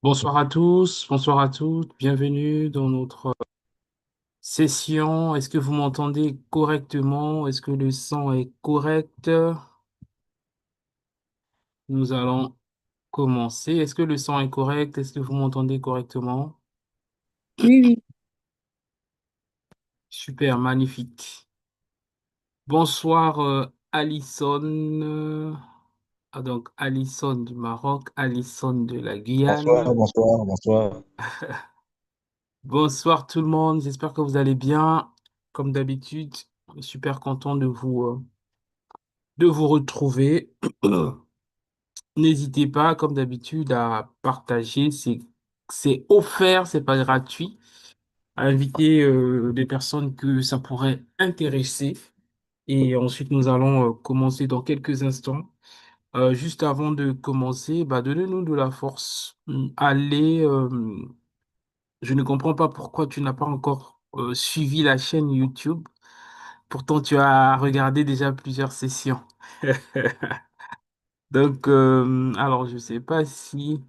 Bonsoir à tous, bonsoir à toutes, bienvenue dans notre session. Est-ce que vous m'entendez correctement? Est-ce que le son est correct? Nous allons commencer. Est-ce que le son est correct? Est-ce que vous m'entendez correctement? Oui, oui. Super, magnifique. Bonsoir Alison. Donc Alison du Maroc, Alison de la Bonsoir, Guyane. bonsoir, bonsoir. Bonsoir tout le monde, j'espère que vous allez bien. Comme d'habitude, super content de vous retrouver. N'hésitez pas, comme d'habitude, à partager. C'est offert, c'est pas gratuit. À inviter des personnes que ça pourrait intéresser. Et ensuite, nous allons commencer dans quelques instants. Juste avant de commencer, bah, donnez-nous de la force. Allez, je ne comprends pas pourquoi tu n'as pas encore suivi la chaîne YouTube. Pourtant, tu as regardé déjà plusieurs sessions. Donc, alors, je sais pas si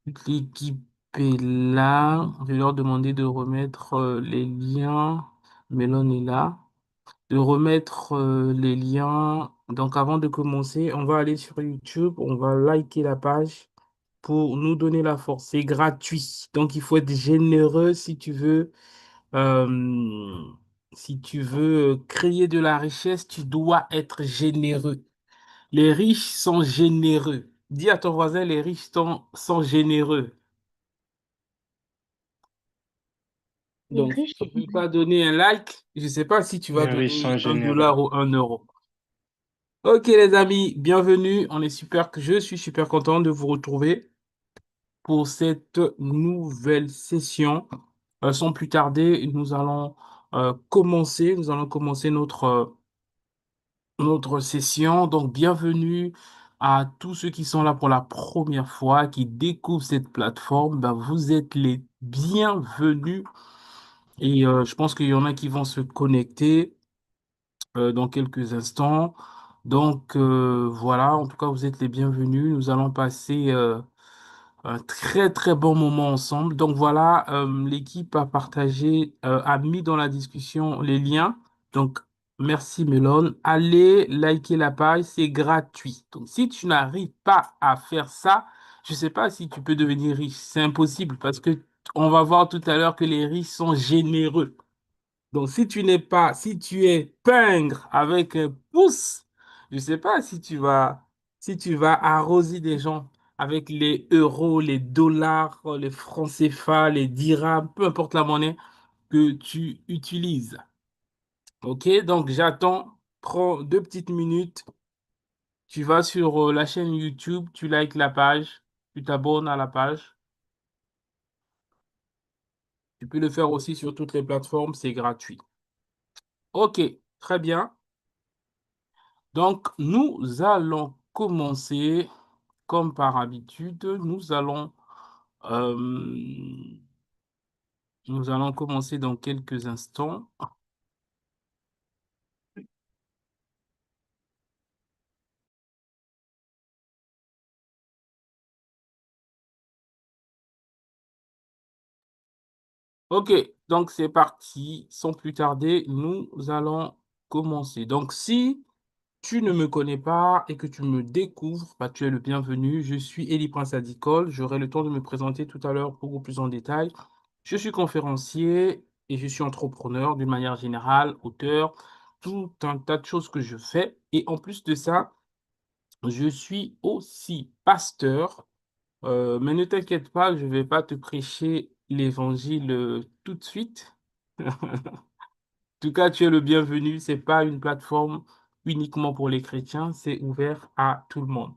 toute l'équipe est là. Je vais leur demander de remettre les liens. Mélone est là. De remettre les liens. Donc, avant de commencer, on va aller sur YouTube. On va liker la page pour nous donner la force. C'est gratuit. Donc, il faut être généreux euh, si tu veux créer de la richesse, tu dois être généreux. Les riches sont généreux. Dis à ton voisin, les riches sont généreux. Les Donc, si riches tu sont ne veux pas donner un like, je ne sais pas si tu vas Les riches donner sont un généreux. dollar ou un euro. Ok, les amis, bienvenue. Je suis super content de vous retrouver pour cette nouvelle session. Sans plus tarder, nous allons commencer notre session. Donc, bienvenue à tous ceux qui sont là pour la première fois, qui découvrent cette plateforme. Ben, vous êtes les bienvenus. Et je pense qu'il y en a qui vont se connecter dans quelques instants. Donc, voilà, en tout cas, vous êtes les bienvenus. Nous allons passer un très très bon moment ensemble. Donc voilà, l'équipe a partagé, a mis dans la discussion les liens. Donc merci Melon. Allez liker la page, c'est gratuit. Donc si tu n'arrives pas à faire ça, je ne sais pas si tu peux devenir riche. C'est impossible parce que on va voir tout à l'heure que les riches sont généreux. Donc, si tu es pingre avec un pouce, je sais pas si tu vas arroser des gens avec les euros, les dollars, les francs CFA, les dirhams, peu importe la monnaie que tu utilises. OK? Donc, j'attends. Prends 2 petites minutes. Tu vas sur la chaîne YouTube, tu likes la page, tu t'abonnes à la page. Tu peux le faire aussi sur toutes les plateformes, c'est gratuit. OK, très bien. Donc, nous allons commencer comme par habitude. Euh, nous allons commencer dans quelques instants. OK, donc c'est parti. Sans plus tarder, nous allons commencer. Donc, si tu ne me connais pas et que tu me découvres, bah, tu es le bienvenu. Je suis Eli Prince Adicole. J'aurai le temps de me présenter tout à l'heure beaucoup plus en détail. Je suis conférencier et je suis entrepreneur d'une manière générale, auteur, tout un tas de choses que je fais. Et en plus de ça, je suis aussi pasteur. Mais ne t'inquiète pas, je ne vais pas te prêcher l'évangile tout de suite. En tout cas, tu es le bienvenu. C'est pas une plateforme uniquement pour les chrétiens, c'est ouvert à tout le monde.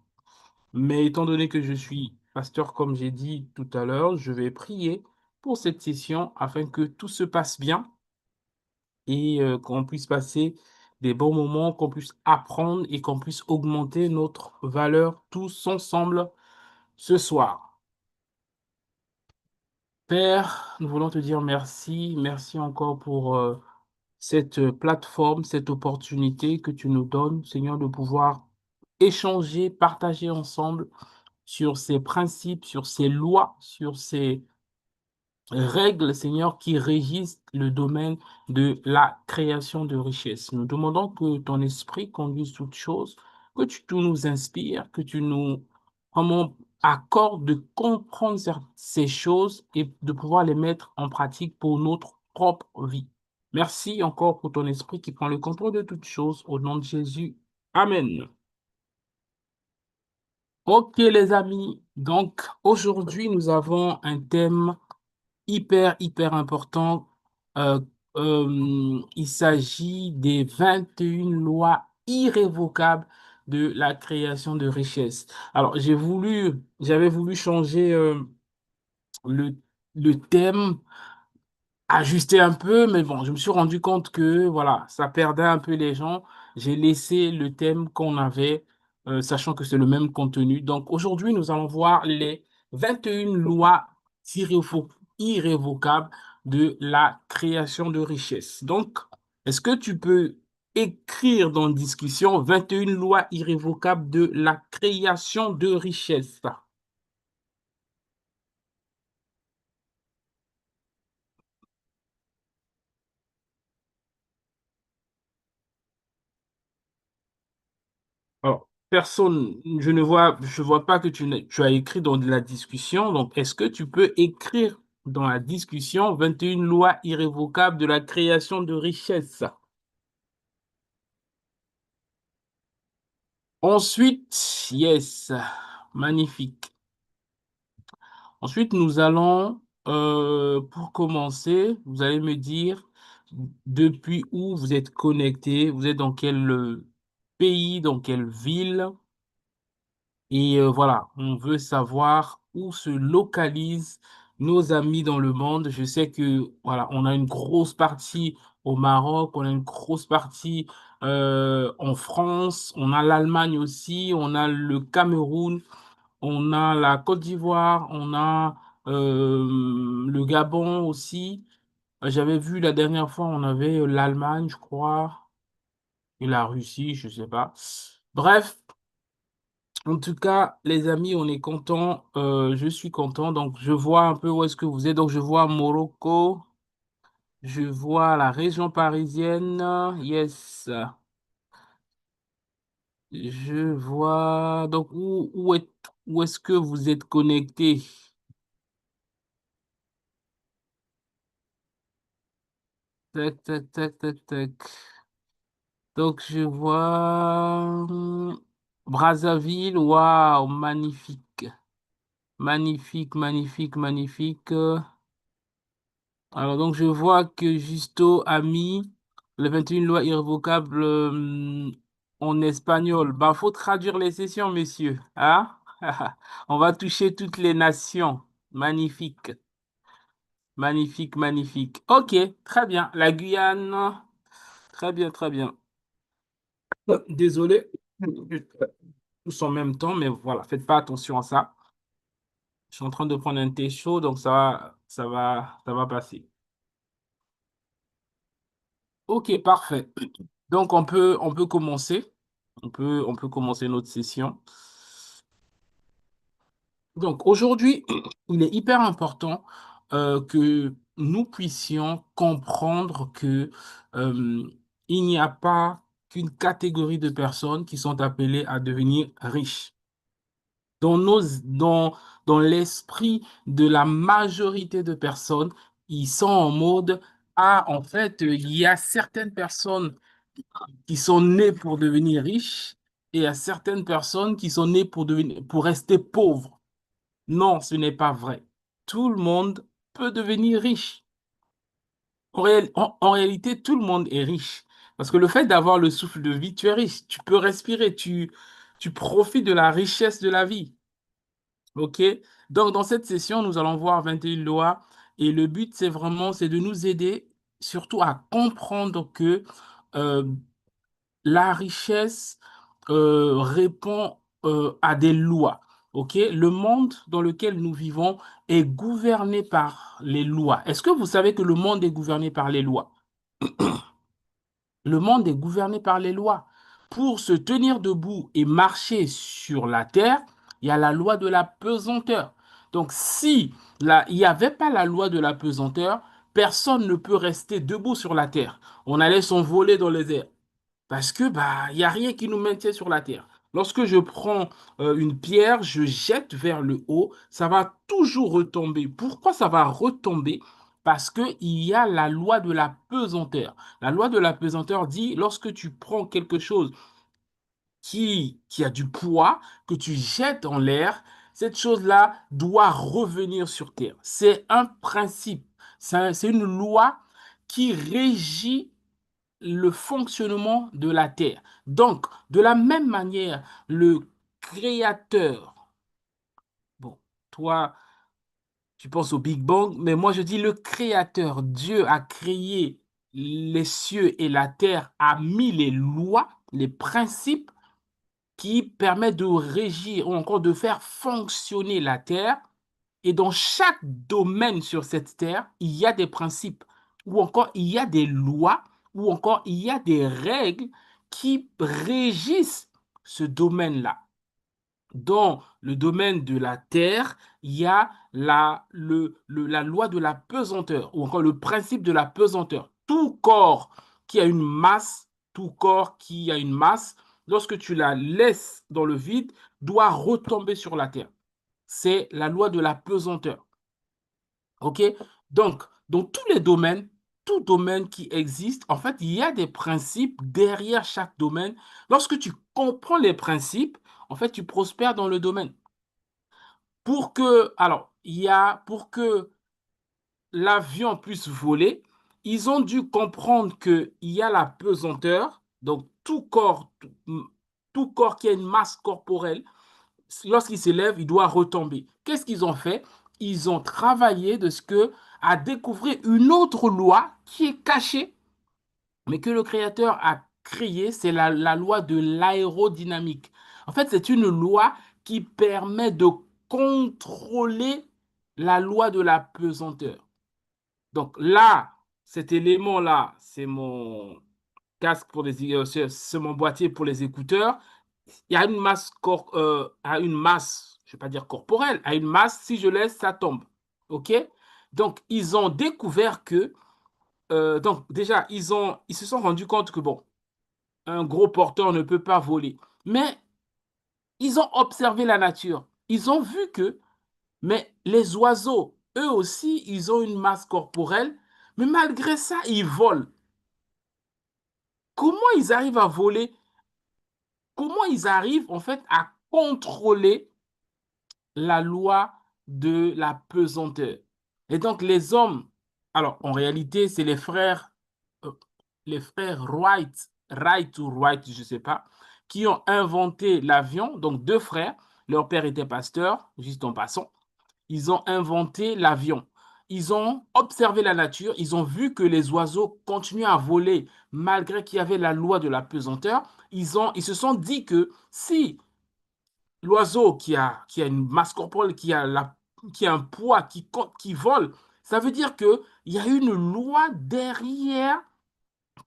Mais étant donné que je suis pasteur, comme j'ai dit tout à l'heure, je vais prier pour cette session afin que tout se passe bien et qu'on puisse passer des bons moments, qu'on puisse apprendre et qu'on puisse augmenter notre valeur tous ensemble ce soir. Père, nous voulons te dire merci, merci encore pour cette plateforme, cette opportunité que tu nous donnes, Seigneur, de pouvoir échanger, partager ensemble sur ces principes, sur ces lois, sur ces règles, Seigneur, qui régissent le domaine de la création de richesses. Nous demandons que ton esprit conduise toutes choses, que tu nous inspires, que tu nous vraiment accordes de comprendre ces choses et de pouvoir les mettre en pratique pour notre propre vie. Merci encore pour ton esprit qui prend le contrôle de toutes choses. Au nom de Jésus. Amen. Ok, les amis. Donc, aujourd'hui, nous avons un thème hyper important. Euh, il s'agit des 21 lois irrévocables de la création de richesses. Alors, j'avais voulu changer le, le thème, ajuster un peu, mais bon, je me suis rendu compte que voilà, ça perdait un peu les gens. J'ai laissé le thème qu'on avait, sachant que c'est le même contenu. Donc aujourd'hui, nous allons voir les 21 lois irrévocables de la création de richesse. Donc, est-ce que tu peux écrire dans discussion 21 lois irrévocables de la création de richesse? Alors, personne, je vois pas que tu as écrit dans de la discussion. Donc, est-ce que tu peux écrire dans la discussion 21 lois irrévocables de la création de richesse? Ensuite, yes, magnifique. Ensuite, nous allons, pour commencer, vous allez me dire depuis où vous êtes connecté, vous êtes dans quel pays, dans quelle ville. Et voilà, on veut savoir où se localisent nos amis dans le monde. Je sais que voilà, on a une grosse partie au Maroc, on a une grosse partie en France, on a l'Allemagne aussi, on a le Cameroun, on a la Côte d'Ivoire, on a le Gabon aussi. J'avais vu la dernière fois, on avait l'Allemagne, je crois, et la Russie, je sais pas. Bref. En tout cas, les amis, on est content. Je suis content. Donc, je vois un peu où est-ce que vous êtes. Donc, je vois Morocco. Je vois la région parisienne. Yes. Je vois. Donc, où est-ce que vous êtes connecté? Tac, tac, tac, tac, tac. Donc, je vois Brazzaville. Waouh, magnifique. Magnifique, magnifique, magnifique. Alors, donc, je vois que Justo a mis les 21 lois irrévocables en espagnol. Bah, faut traduire les sessions, messieurs. Hein? On va toucher toutes les nations. Magnifique, magnifique, magnifique. Ok, très bien. La Guyane, très bien, très bien. Désolé, tous en même temps, mais voilà, faites pas attention à ça. Je suis en train de prendre un thé chaud, donc ça va passer. Ok, parfait. Donc, on peut commencer. On peut commencer notre session. Donc, aujourd'hui, il est hyper important que nous puissions comprendre que euh, il n'y a pas qu'une catégorie de personnes qui sont appelées à devenir riches. Dans dans l'esprit de la majorité de personnes, ils sont en mode, ah, en fait, il y a certaines personnes qui sont nées pour devenir riches et à certaines personnes qui sont nées pour rester pauvres. Non, ce n'est pas vrai. Tout le monde peut devenir riche. En réalité, tout le monde est riche. Parce que le fait d'avoir le souffle de vie, tu es riche. Tu peux respirer, tu profites de la richesse de la vie. OK? Donc, dans cette session, nous allons voir 21 lois et le but, c'est de nous aider surtout à comprendre que euh, la richesse répond à des lois. OK? Le monde dans lequel nous vivons est gouverné par les lois. Est-ce que vous savez que le monde est gouverné par les lois? Le monde est gouverné par les lois. Pour se tenir debout et marcher sur la terre, Il y a la loi de la pesanteur. Donc, si il n'y avait pas la loi de la pesanteur, personne ne peut rester debout sur la terre. On allait s'envoler dans les airs. Parce que il y a rien qui nous maintient sur la terre. Lorsque je prends une pierre, je jette vers le haut, ça va toujours retomber. Pourquoi ça va retomber? Parce qu'il y a la loi de la pesanteur. La loi de la pesanteur dit, lorsque tu prends quelque chose qui a du poids, que tu jettes en l'air, cette chose-là doit revenir sur terre. C'est un principe, c'est une loi qui régit le fonctionnement de la Terre. Donc, de la même manière, le Créateur, bon, toi, tu penses au Big Bang, mais moi je dis le Créateur, Dieu a créé les cieux et la terre, a mis les lois, les principes qui permettent de régir ou encore de faire fonctionner la terre. Et dans chaque domaine sur cette terre, il y a des principes, ou encore il y a des lois, ou encore il y a des règles qui régissent ce domaine-là. Dans le domaine de la terre, il y a la loi de la pesanteur, ou encore le principe de la pesanteur. Tout corps qui a une masse, tout corps qui a une masse, lorsque tu la laisses dans le vide, doit retomber sur la terre. C'est la loi de la pesanteur. OK? Donc, dans tous les domaines, tout domaine qui existe, en fait, il y a des principes derrière chaque domaine. Lorsque tu comprends les principes, en fait, tu prospères dans le domaine. Pour que l'avion puisse voler, ils ont dû comprendre qu'il y a la pesanteur, donc tout corps qui a une masse corporelle lorsqu'il s'élève, il doit retomber. Qu'est-ce qu'ils ont fait? Ils ont travaillé de ce que à découvrir une autre loi qui est cachée, mais que le créateur a créée, c'est la loi de l'aérodynamique. En fait, c'est une loi qui permet de contrôler la loi de la pesanteur. Donc là, cet élément-là, c'est mon casque pour c'est mon boîtier pour les écouteurs. Il y a à une masse, je ne vais pas dire corporelle, à une masse, si je laisse, ça tombe. OK? Donc, ils ont découvert que, donc déjà, ils se sont rendus compte que, bon, un gros porteur ne peut pas voler. Mais ils ont observé la nature. Ils ont vu que, mais les oiseaux, eux aussi, ils ont une masse corporelle, mais malgré ça, ils volent. Comment ils arrivent à voler? Comment ils arrivent, en fait, à contrôler la loi de la pesanteur. Et donc les hommes, alors en réalité, c'est euh, les frères Wright ou Wright, je ne sais pas, qui ont inventé l'avion. Donc deux frères, leur père était pasteur, juste en passant. Ils ont inventé l'avion. Ils ont observé la nature, ils ont vu que les oiseaux continuaient à voler malgré qu'il y avait la loi de la pesanteur. Ils se sont dit que si l'oiseau qui a une masse corporelle, qui a un poids, qui vole, ça veut dire qu'il y a une loi derrière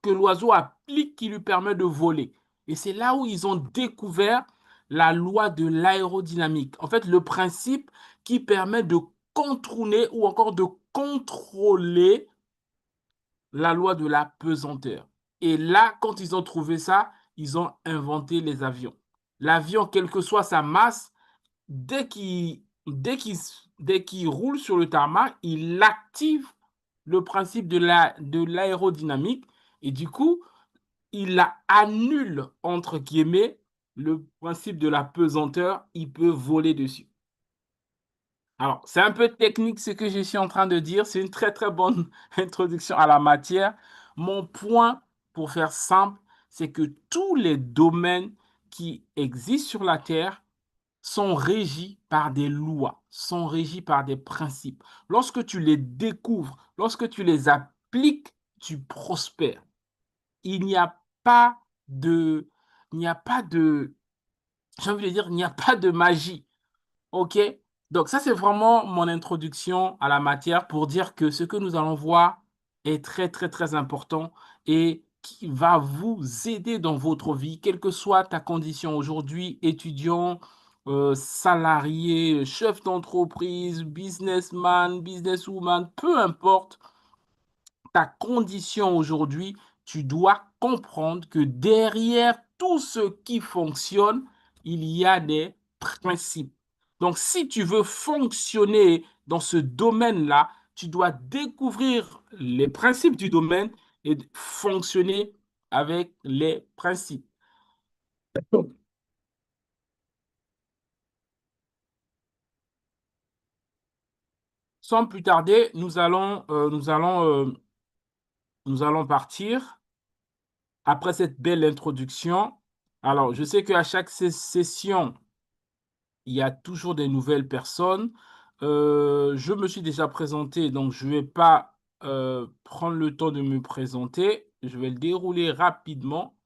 que l'oiseau applique qui lui permet de voler. Et c'est là où ils ont découvert la loi de l'aérodynamique. En fait, le principe qui permet de contourner ou encore de contrôler la loi de la pesanteur. Et là, quand ils ont trouvé ça, ils ont inventé les avions. L'avion, quelle que soit sa masse, dès qu'il roule sur le tarmac, il active le principe de l'aérodynamique et du coup, annule, entre guillemets, le principe de la pesanteur, il peut voler dessus. Alors, c'est un peu technique ce que je suis en train de dire, c'est une très très bonne introduction à la matière. Mon point, pour faire simple, c'est que tous les domaines qui existent sur la Terre sont régis par des lois, sont régis par des principes. Lorsque tu les découvres, lorsque tu les appliques, tu prospères. Il n'y a pas de, il n'y a pas de, j'ai envie de dire, il n'y a pas de magie. OK? Donc ça, c'est vraiment mon introduction à la matière pour dire que ce que nous allons voir est très, très, très important et qui va vous aider dans votre vie, quelle que soit ta condition aujourd'hui, étudiant, salarié, chef d'entreprise, businessman, businesswoman, peu importe ta condition aujourd'hui, tu dois comprendre que derrière tout ce qui fonctionne, il y a des principes. Donc, si tu veux fonctionner dans ce domaine-là, tu dois découvrir les principes du domaine et fonctionner avec les principes. Sans plus tarder, nous allons partir après cette belle introduction. Alors, je sais qu'à chaque session, il y a toujours des nouvelles personnes. Je me suis déjà présenté, donc je ne vais pas prendre le temps de me présenter. Je vais le dérouler rapidement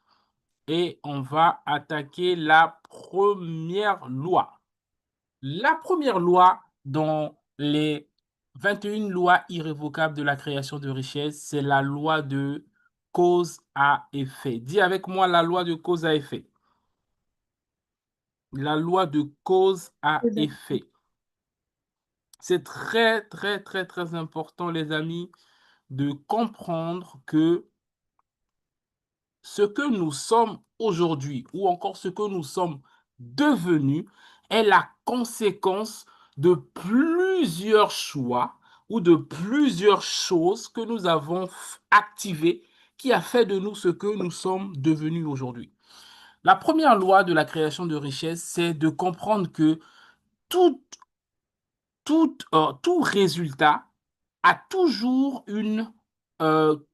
et on va attaquer la première loi. La première loi dans les 21 lois irrévocables de la création de richesse, c'est la loi de cause à effet. Dis avec moi la loi de cause à effet. La loi de cause à effet. C'est très, très, très, très important, les amis, de comprendre que ce que nous sommes aujourd'hui, ou encore ce que nous sommes devenus, est la conséquence de plusieurs choix ou de plusieurs choses que nous avons activées qui a fait de nous ce que nous sommes devenus aujourd'hui. La première loi de la création de richesse, c'est de comprendre que tout, tout résultat a toujours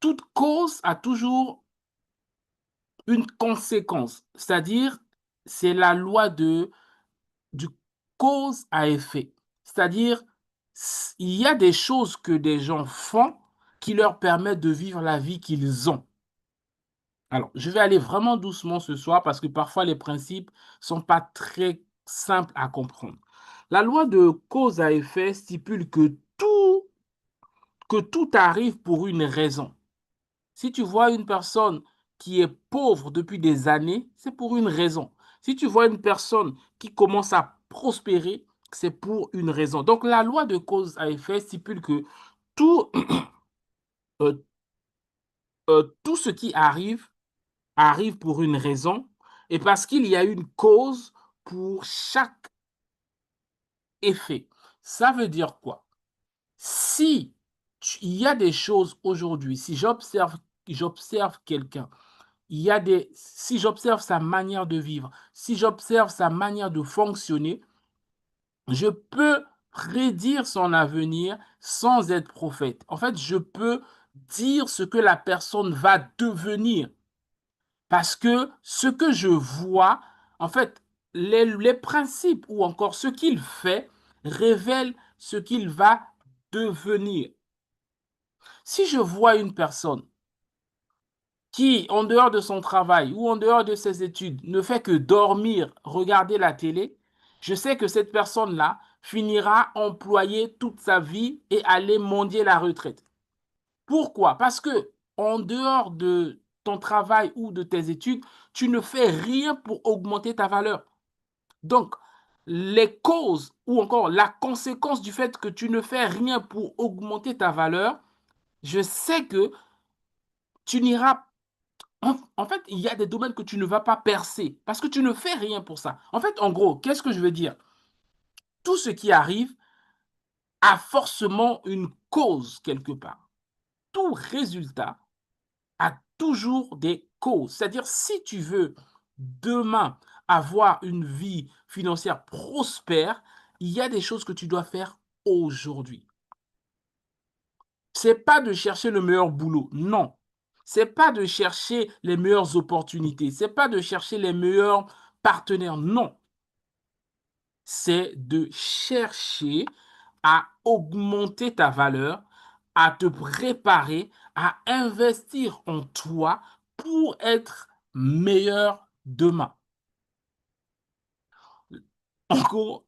toute cause a toujours une conséquence, c'est-à-dire c'est la loi du cause à effet. C'est-à-dire il y a des choses que des gens font qui leur permettent de vivre la vie qu'ils ont. Alors, je vais aller vraiment doucement ce soir parce que parfois les principes sont pas très simples à comprendre. La loi de cause à effet stipule que tout arrive pour une raison. Si tu vois une personne qui est pauvre depuis des années, c'est pour une raison. Si tu vois une personne qui commence à prospérer, c'est pour une raison. Donc la loi de cause à effet stipule que tout, euh, tout ce qui arrive arrive pour une raison et parce qu'il y a une cause pour chaque effet. Ça veut dire quoi? Si il y a des choses aujourd'hui, si j'observe quelqu'un, si j'observe sa manière de vivre, si j'observe sa manière de fonctionner, je peux prédire son avenir sans être prophète. En fait, je peux dire ce que la personne va devenir parce que ce que je vois, en fait, les principes ou encore ce qu'il fait révèlent ce qu'il va devenir. Si je vois une personne qui, en dehors de son travail ou en dehors de ses études, ne fait que dormir, regarder la télé, je sais que cette personne-là finira employée toute sa vie et aller mendier la retraite. Pourquoi? Parce que en dehors de ton travail ou de tes études, tu ne fais rien pour augmenter ta valeur. Donc, les causes ou encore la conséquence du fait que tu ne fais rien pour augmenter ta valeur, je sais que tu n'iras en fait, il y a des domaines que tu ne vas pas percer parce que tu ne fais rien pour ça. En fait, en gros, qu'est-ce que je veux dire? Tout ce qui arrive a forcément une cause quelque part. Tout résultat a toujours des causes. C'est-à-dire, si tu veux demain avoir une vie financière prospère, il y a des choses que tu dois faire aujourd'hui. C'est pas de chercher le meilleur boulot, non. C'est pas de chercher les meilleures opportunités, c'est pas de chercher les meilleurs partenaires, non. C'est de chercher à augmenter ta valeur, à te préparer, à investir en toi pour être meilleur demain. En gros,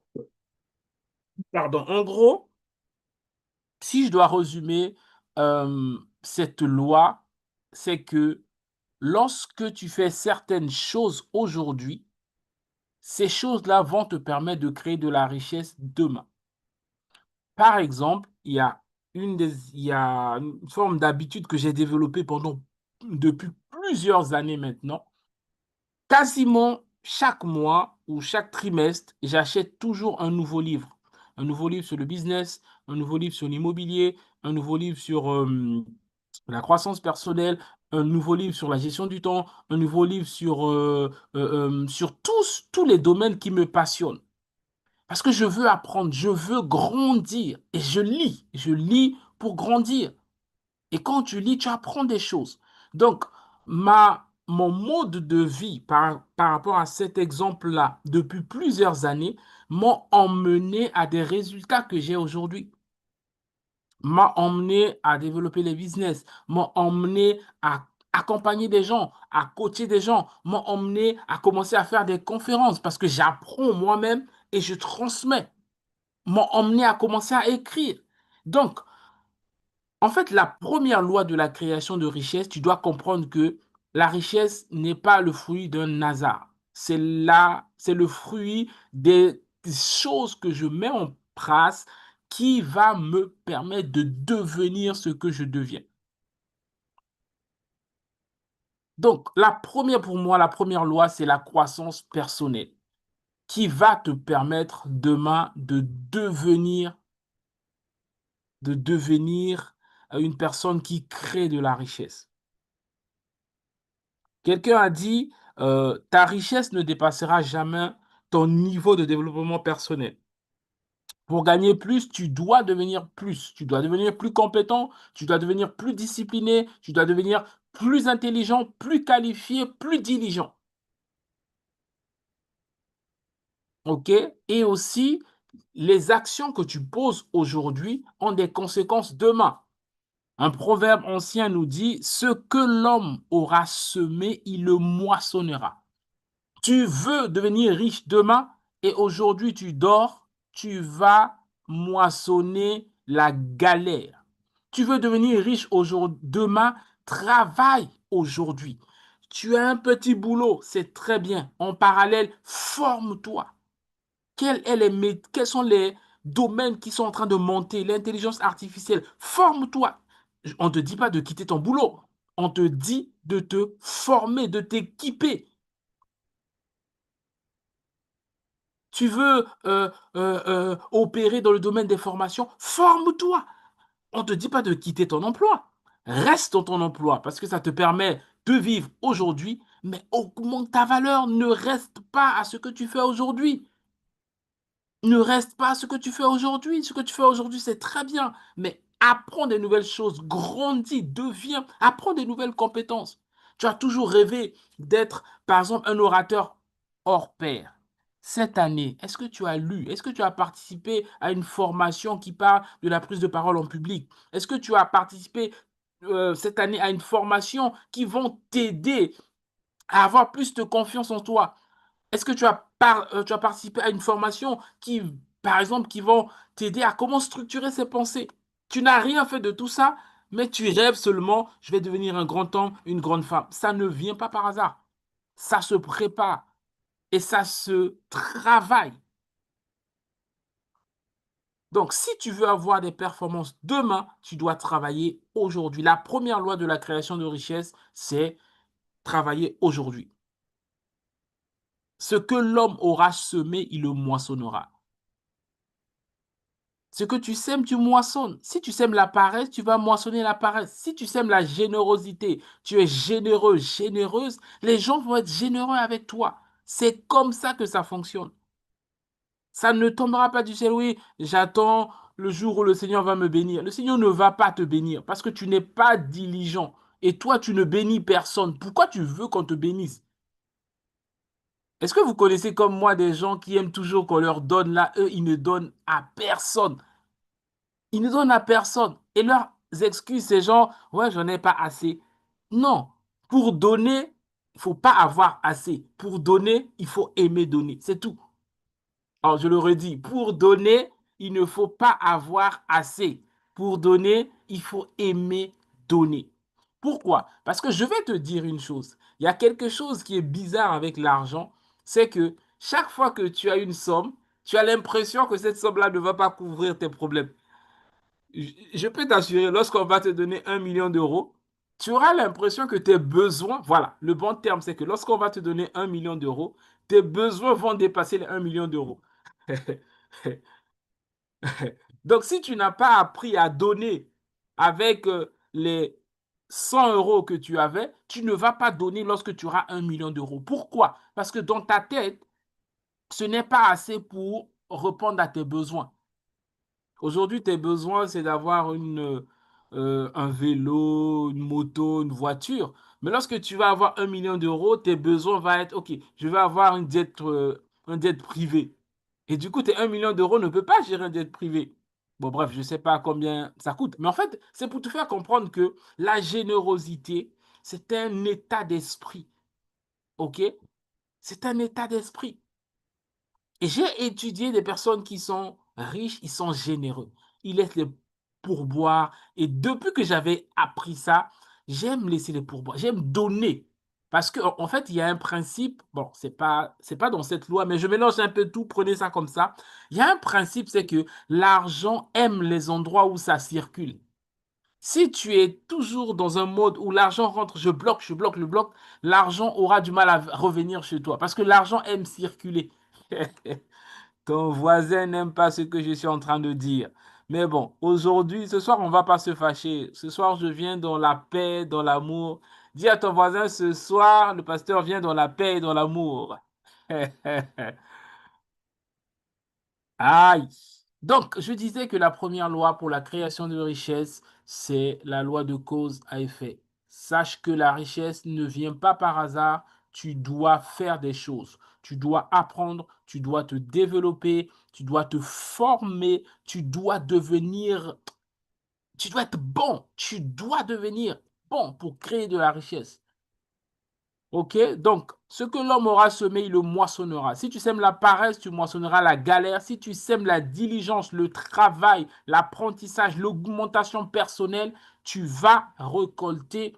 en gros, si je dois résumer cette loi, c'est que lorsque tu fais certaines choses aujourd'hui, Ces choses-là vont te permettre de créer de la richesse demain. Par exemple, il y a une forme d'habitude que j'ai développée depuis plusieurs années maintenant. Quasiment chaque mois ou chaque trimestre, j'achète toujours un nouveau livre. Un nouveau livre sur le business, un nouveau livre sur l'immobilier, un nouveau livre sur la croissance personnelle, un nouveau livre sur la gestion du temps, un nouveau livre sur tous les domaines qui me passionnent. Parce que je veux apprendre, je veux grandir et je lis pour grandir. Et quand tu lis, tu apprends des choses. Donc, mon mode de vie par rapport à cet exemple-là, depuis plusieurs années, m'ont emmené à des résultats que j'ai aujourd'hui. M'a emmené à développer les business, m'a emmené à accompagner des gens, à coacher des gens, m'a emmené à commencer à faire des conférences parce que j'apprends moi-même et je transmets, m'a emmené à commencer à écrire. Donc, en fait, la première loi de la création de richesse, tu dois comprendre que la richesse n'est pas le fruit d'un hasard. C'est le fruit des choses que je mets en place qui va me permettre de devenir ce que je deviens. Donc, pour moi, la première loi, c'est la croissance personnelle qui va te permettre demain de devenir une personne qui crée de la richesse. Quelqu'un a dit, ta richesse ne dépassera jamais ton niveau de développement personnel. Pour gagner plus, tu dois devenir plus. Tu dois devenir plus compétent, tu dois devenir plus discipliné, tu dois devenir plus intelligent, plus qualifié, plus diligent. OK? Et aussi, les actions que tu poses aujourd'hui ont des conséquences demain. Un proverbe ancien nous dit, ce que l'homme aura semé, il le moissonnera. Tu veux devenir riche demain et aujourd'hui tu dors, tu vas moissonner la galère. Tu veux devenir riche aujourd'hui, demain, travaille aujourd'hui. Tu as un petit boulot, c'est très bien. En parallèle, forme-toi. Quels sont les domaines qui sont en train de monter? L'intelligence artificielle, forme-toi. On ne te dit pas de quitter ton boulot. On te dit de te former, de t'équiper. Tu veux opérer dans le domaine des formations, forme-toi. On ne te dit pas de quitter ton emploi. Reste dans ton emploi parce que ça te permet de vivre aujourd'hui, mais augmente ta valeur. Ne reste pas à ce que tu fais aujourd'hui. Ne reste pas à ce que tu fais aujourd'hui. Ce que tu fais aujourd'hui, c'est très bien, mais apprends des nouvelles choses, grandis, deviens, apprends des nouvelles compétences. Tu as toujours rêvé d'être, par exemple, un orateur hors pair. Cette année, est-ce que tu as lu, est-ce que tu as participé à une formation qui parle de la prise de parole en public? Est-ce que tu as participé cette année à une formation qui vont t'aider à avoir plus de confiance en toi? Est-ce que tu as participé à une formation qui, par exemple, qui vont t'aider à comment structurer ses pensées? Tu n'as rien fait de tout ça, mais tu rêves seulement, je vais devenir un grand homme, une grande femme. Ça ne vient pas par hasard. Ça se prépare et ça se travaille. Donc, si tu veux avoir des performances demain, tu dois travailler aujourd'hui. La première loi de la création de richesse, c'est travailler aujourd'hui. Ce que l'homme aura semé, il le moissonnera. Ce que tu sèmes, tu moissonnes. Si tu sèmes la paresse, tu vas moissonner la paresse. Si tu sèmes la générosité, tu es généreux, généreuse, les gens vont être généreux avec toi. C'est comme ça que ça fonctionne. Ça ne tombera pas du ciel, oui, j'attends le jour où le Seigneur va me bénir. Le Seigneur ne va pas te bénir parce que tu n'es pas diligent. Et toi, tu ne bénis personne. Pourquoi tu veux qu'on te bénisse? Est-ce que vous connaissez comme moi des gens qui aiment toujours qu'on leur donne là, eux, ils ne donnent à personne. Ils ne donnent à personne. Et leurs excuses, c'est genre, ouais, j'en ai pas assez. Non. Pour donner, il faut pas avoir assez. Pour donner, il faut aimer donner. C'est tout. Alors, je le redis, pour donner, il ne faut pas avoir assez. Pour donner, il faut aimer donner. Pourquoi? Parce que je vais te dire une chose. Il y a quelque chose qui est bizarre avec l'argent, c'est que chaque fois que tu as une somme, tu as l'impression que cette somme-là ne va pas couvrir tes problèmes. Je peux t'assurer, lorsqu'on va te donner 1 million d'euros, tu auras l'impression que tes besoins, voilà, le bon terme, c'est que lorsqu'on va te donner 1 million d'euros, tes besoins vont dépasser les 1 million d'euros. Donc, si tu n'as pas appris à donner avec les 100 euros que tu avais, tu ne vas pas donner lorsque tu auras 1 million d'euros. Pourquoi? Parce que dans ta tête, ce n'est pas assez pour répondre à tes besoins. Aujourd'hui, tes besoins, c'est d'avoir un vélo, une moto, une voiture. Mais lorsque tu vas avoir 1 million d'euros, tes besoins vont être, OK, je vais avoir un jet privé. Et du coup, tes 1 million d'euros ne peut pas gérer un jet privé. Bon, bref, je ne sais pas combien ça coûte. Mais en fait, c'est pour te faire comprendre que la générosité, c'est un état d'esprit. OK? C'est un état d'esprit. Et j'ai étudié des personnes qui sont riches, ils sont généreux. Ils laissent les pourboires. Et depuis que j'avais appris ça, j'aime laisser les pourboires. J'aime donner. Parce qu'en fait, il y a un principe, bon, c'est pas dans cette loi, mais je mélange un peu tout, prenez ça comme ça. Il y a un principe, c'est que l'argent aime les endroits où ça circule. Si tu es toujours dans un mode où l'argent rentre, je bloque, je bloque, je bloque, l'argent aura du mal à revenir chez toi. Parce que l'argent aime circuler. Ton voisin n'aime pas ce que je suis en train de dire. Mais bon, aujourd'hui, ce soir, on ne va pas se fâcher. Ce soir, je viens dans la paix, dans l'amour. Dis à ton voisin, ce soir, le pasteur vient dans la paix et dans l'amour. Aïe. Donc, je disais que la première loi pour la création de richesse, c'est la loi de cause à effet. Sache que la richesse ne vient pas par hasard. Tu dois faire des choses. Tu dois apprendre, tu dois te développer, tu dois te former, tu dois être bon. Tu dois devenir bon pour créer de la richesse. Ok, donc ce que l'homme aura semé, il le moissonnera. Si tu sèmes la paresse, tu moissonneras la galère. Si tu sèmes la diligence, le travail, l'apprentissage, l'augmentation personnelle, tu vas récolter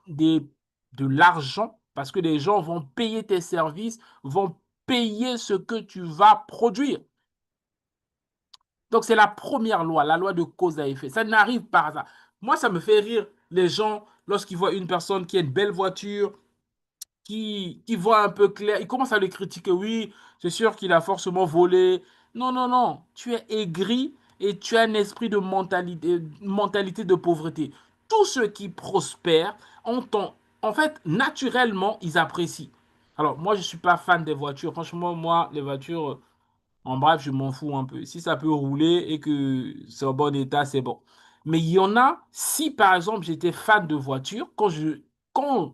des, de l'argent parce que les gens vont payer tes services, vont payer ce que tu vas produire. Donc c'est la première loi, la loi de cause à effet. Ça n'arrive pas par hasard. Moi, ça me fait rire les gens lorsqu'ils voient une personne qui a une belle voiture qui voit un peu clair, il commence à le critiquer. Oui, c'est sûr qu'il a forcément volé. Non, non, non. Tu es aigri et tu as un esprit de mentalité de pauvreté. Tous ceux qui prospèrent en fait, naturellement, ils apprécient. Alors, moi, je ne suis pas fan des voitures. Franchement, moi, les voitures, en bref, je m'en fous un peu. Si ça peut rouler et que c'est en bon état, c'est bon. Mais il y en a, si par exemple j'étais fan de voiture, quand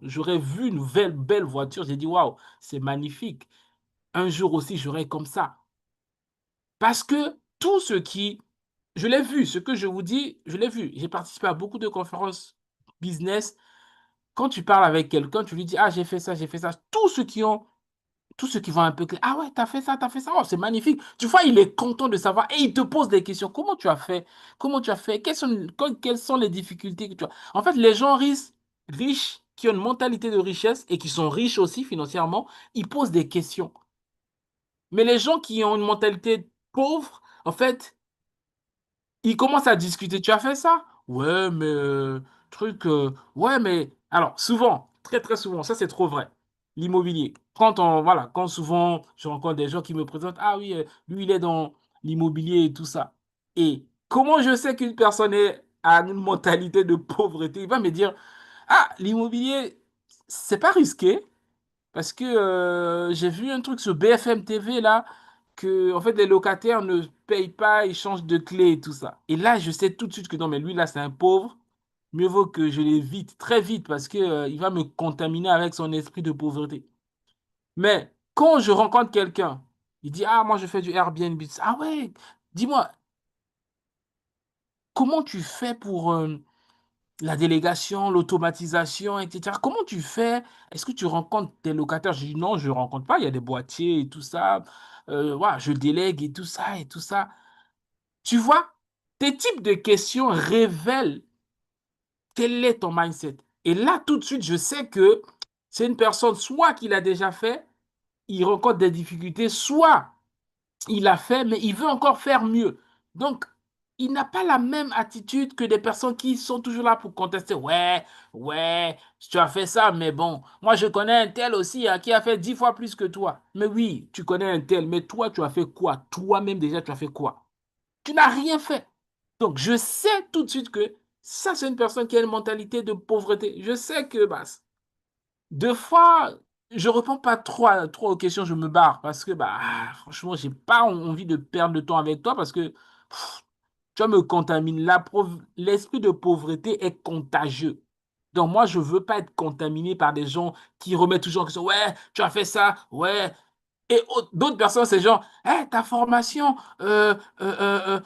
j'aurais vu une belle voiture, j'ai dit waouh, c'est magnifique. Un jour aussi, j'aurai comme ça. Parce que tout ce qui, je l'ai vu, ce que je vous dis, je l'ai vu. J'ai participé à beaucoup de conférences business. Quand tu parles avec quelqu'un, tu lui dis, ah, j'ai fait ça, j'ai fait ça. Tous ceux qui vont un peu clair, ah ouais, t'as fait ça, oh, c'est magnifique. Tu vois, il est content de savoir et il te pose des questions. Comment tu as fait? Comment tu as fait? Quelles sont les difficultés que tu as? En fait, les gens riches, qui ont une mentalité de richesse et qui sont riches aussi financièrement, ils posent des questions. Mais les gens qui ont une mentalité pauvre, en fait, ils commencent à discuter. Tu as fait ça? Ouais, mais ouais, mais alors souvent, très très souvent, ça c'est trop vrai. L'immobilier. Voilà, quand souvent je rencontre des gens qui me présentent, ah oui, lui il est dans l'immobilier et tout ça. Et comment je sais qu'une personne a une mentalité de pauvreté? Il va me dire, ah, l'immobilier, c'est pas risqué. Parce que j'ai vu un truc sur BFM TV là, que en fait les locataires ne payent pas, ils changent de clé et tout ça. Et là, je sais tout de suite que non, mais lui là, c'est un pauvre. Mieux vaut que je l'évite très vite parce que il va me contaminer avec son esprit de pauvreté. Mais quand je rencontre quelqu'un, il dit, ah, moi je fais du Airbnb. Ah ouais, dis-moi, comment tu fais pour la délégation, l'automatisation, etc. Comment tu fais? Est-ce que tu rencontres tes locataires? Je dis non, je ne rencontre pas. Il y a des boîtiers et tout ça. Voilà, je délègue et tout ça et tout ça. Tu vois, tes types de questions révèlent quel est ton mindset. Et là, tout de suite, je sais que c'est une personne soit qui l'a déjà fait, il rencontre des difficultés, soit il a fait, mais il veut encore faire mieux. Donc, il n'a pas la même attitude que des personnes qui sont toujours là pour contester. Ouais, ouais, tu as fait ça, mais bon, moi je connais un tel aussi hein, qui a fait 10 fois plus que toi. Mais oui, tu connais un tel, mais toi, tu as fait quoi? Toi-même déjà, tu as fait quoi? Tu n'as rien fait. Donc, je sais tout de suite que ça, c'est une personne qui a une mentalité de pauvreté. Je sais que bah, deux fois, je réponds pas trop aux questions, je me barre parce que bah franchement, j'ai pas envie de perdre de temps avec toi parce que tu vas me contaminer. L'esprit de pauvreté est contagieux. Donc moi, je veux pas être contaminé par des gens qui remettent toujours en question, ouais, tu as fait ça, ouais. Et d'autres personnes, c'est genre, hey, ta formation,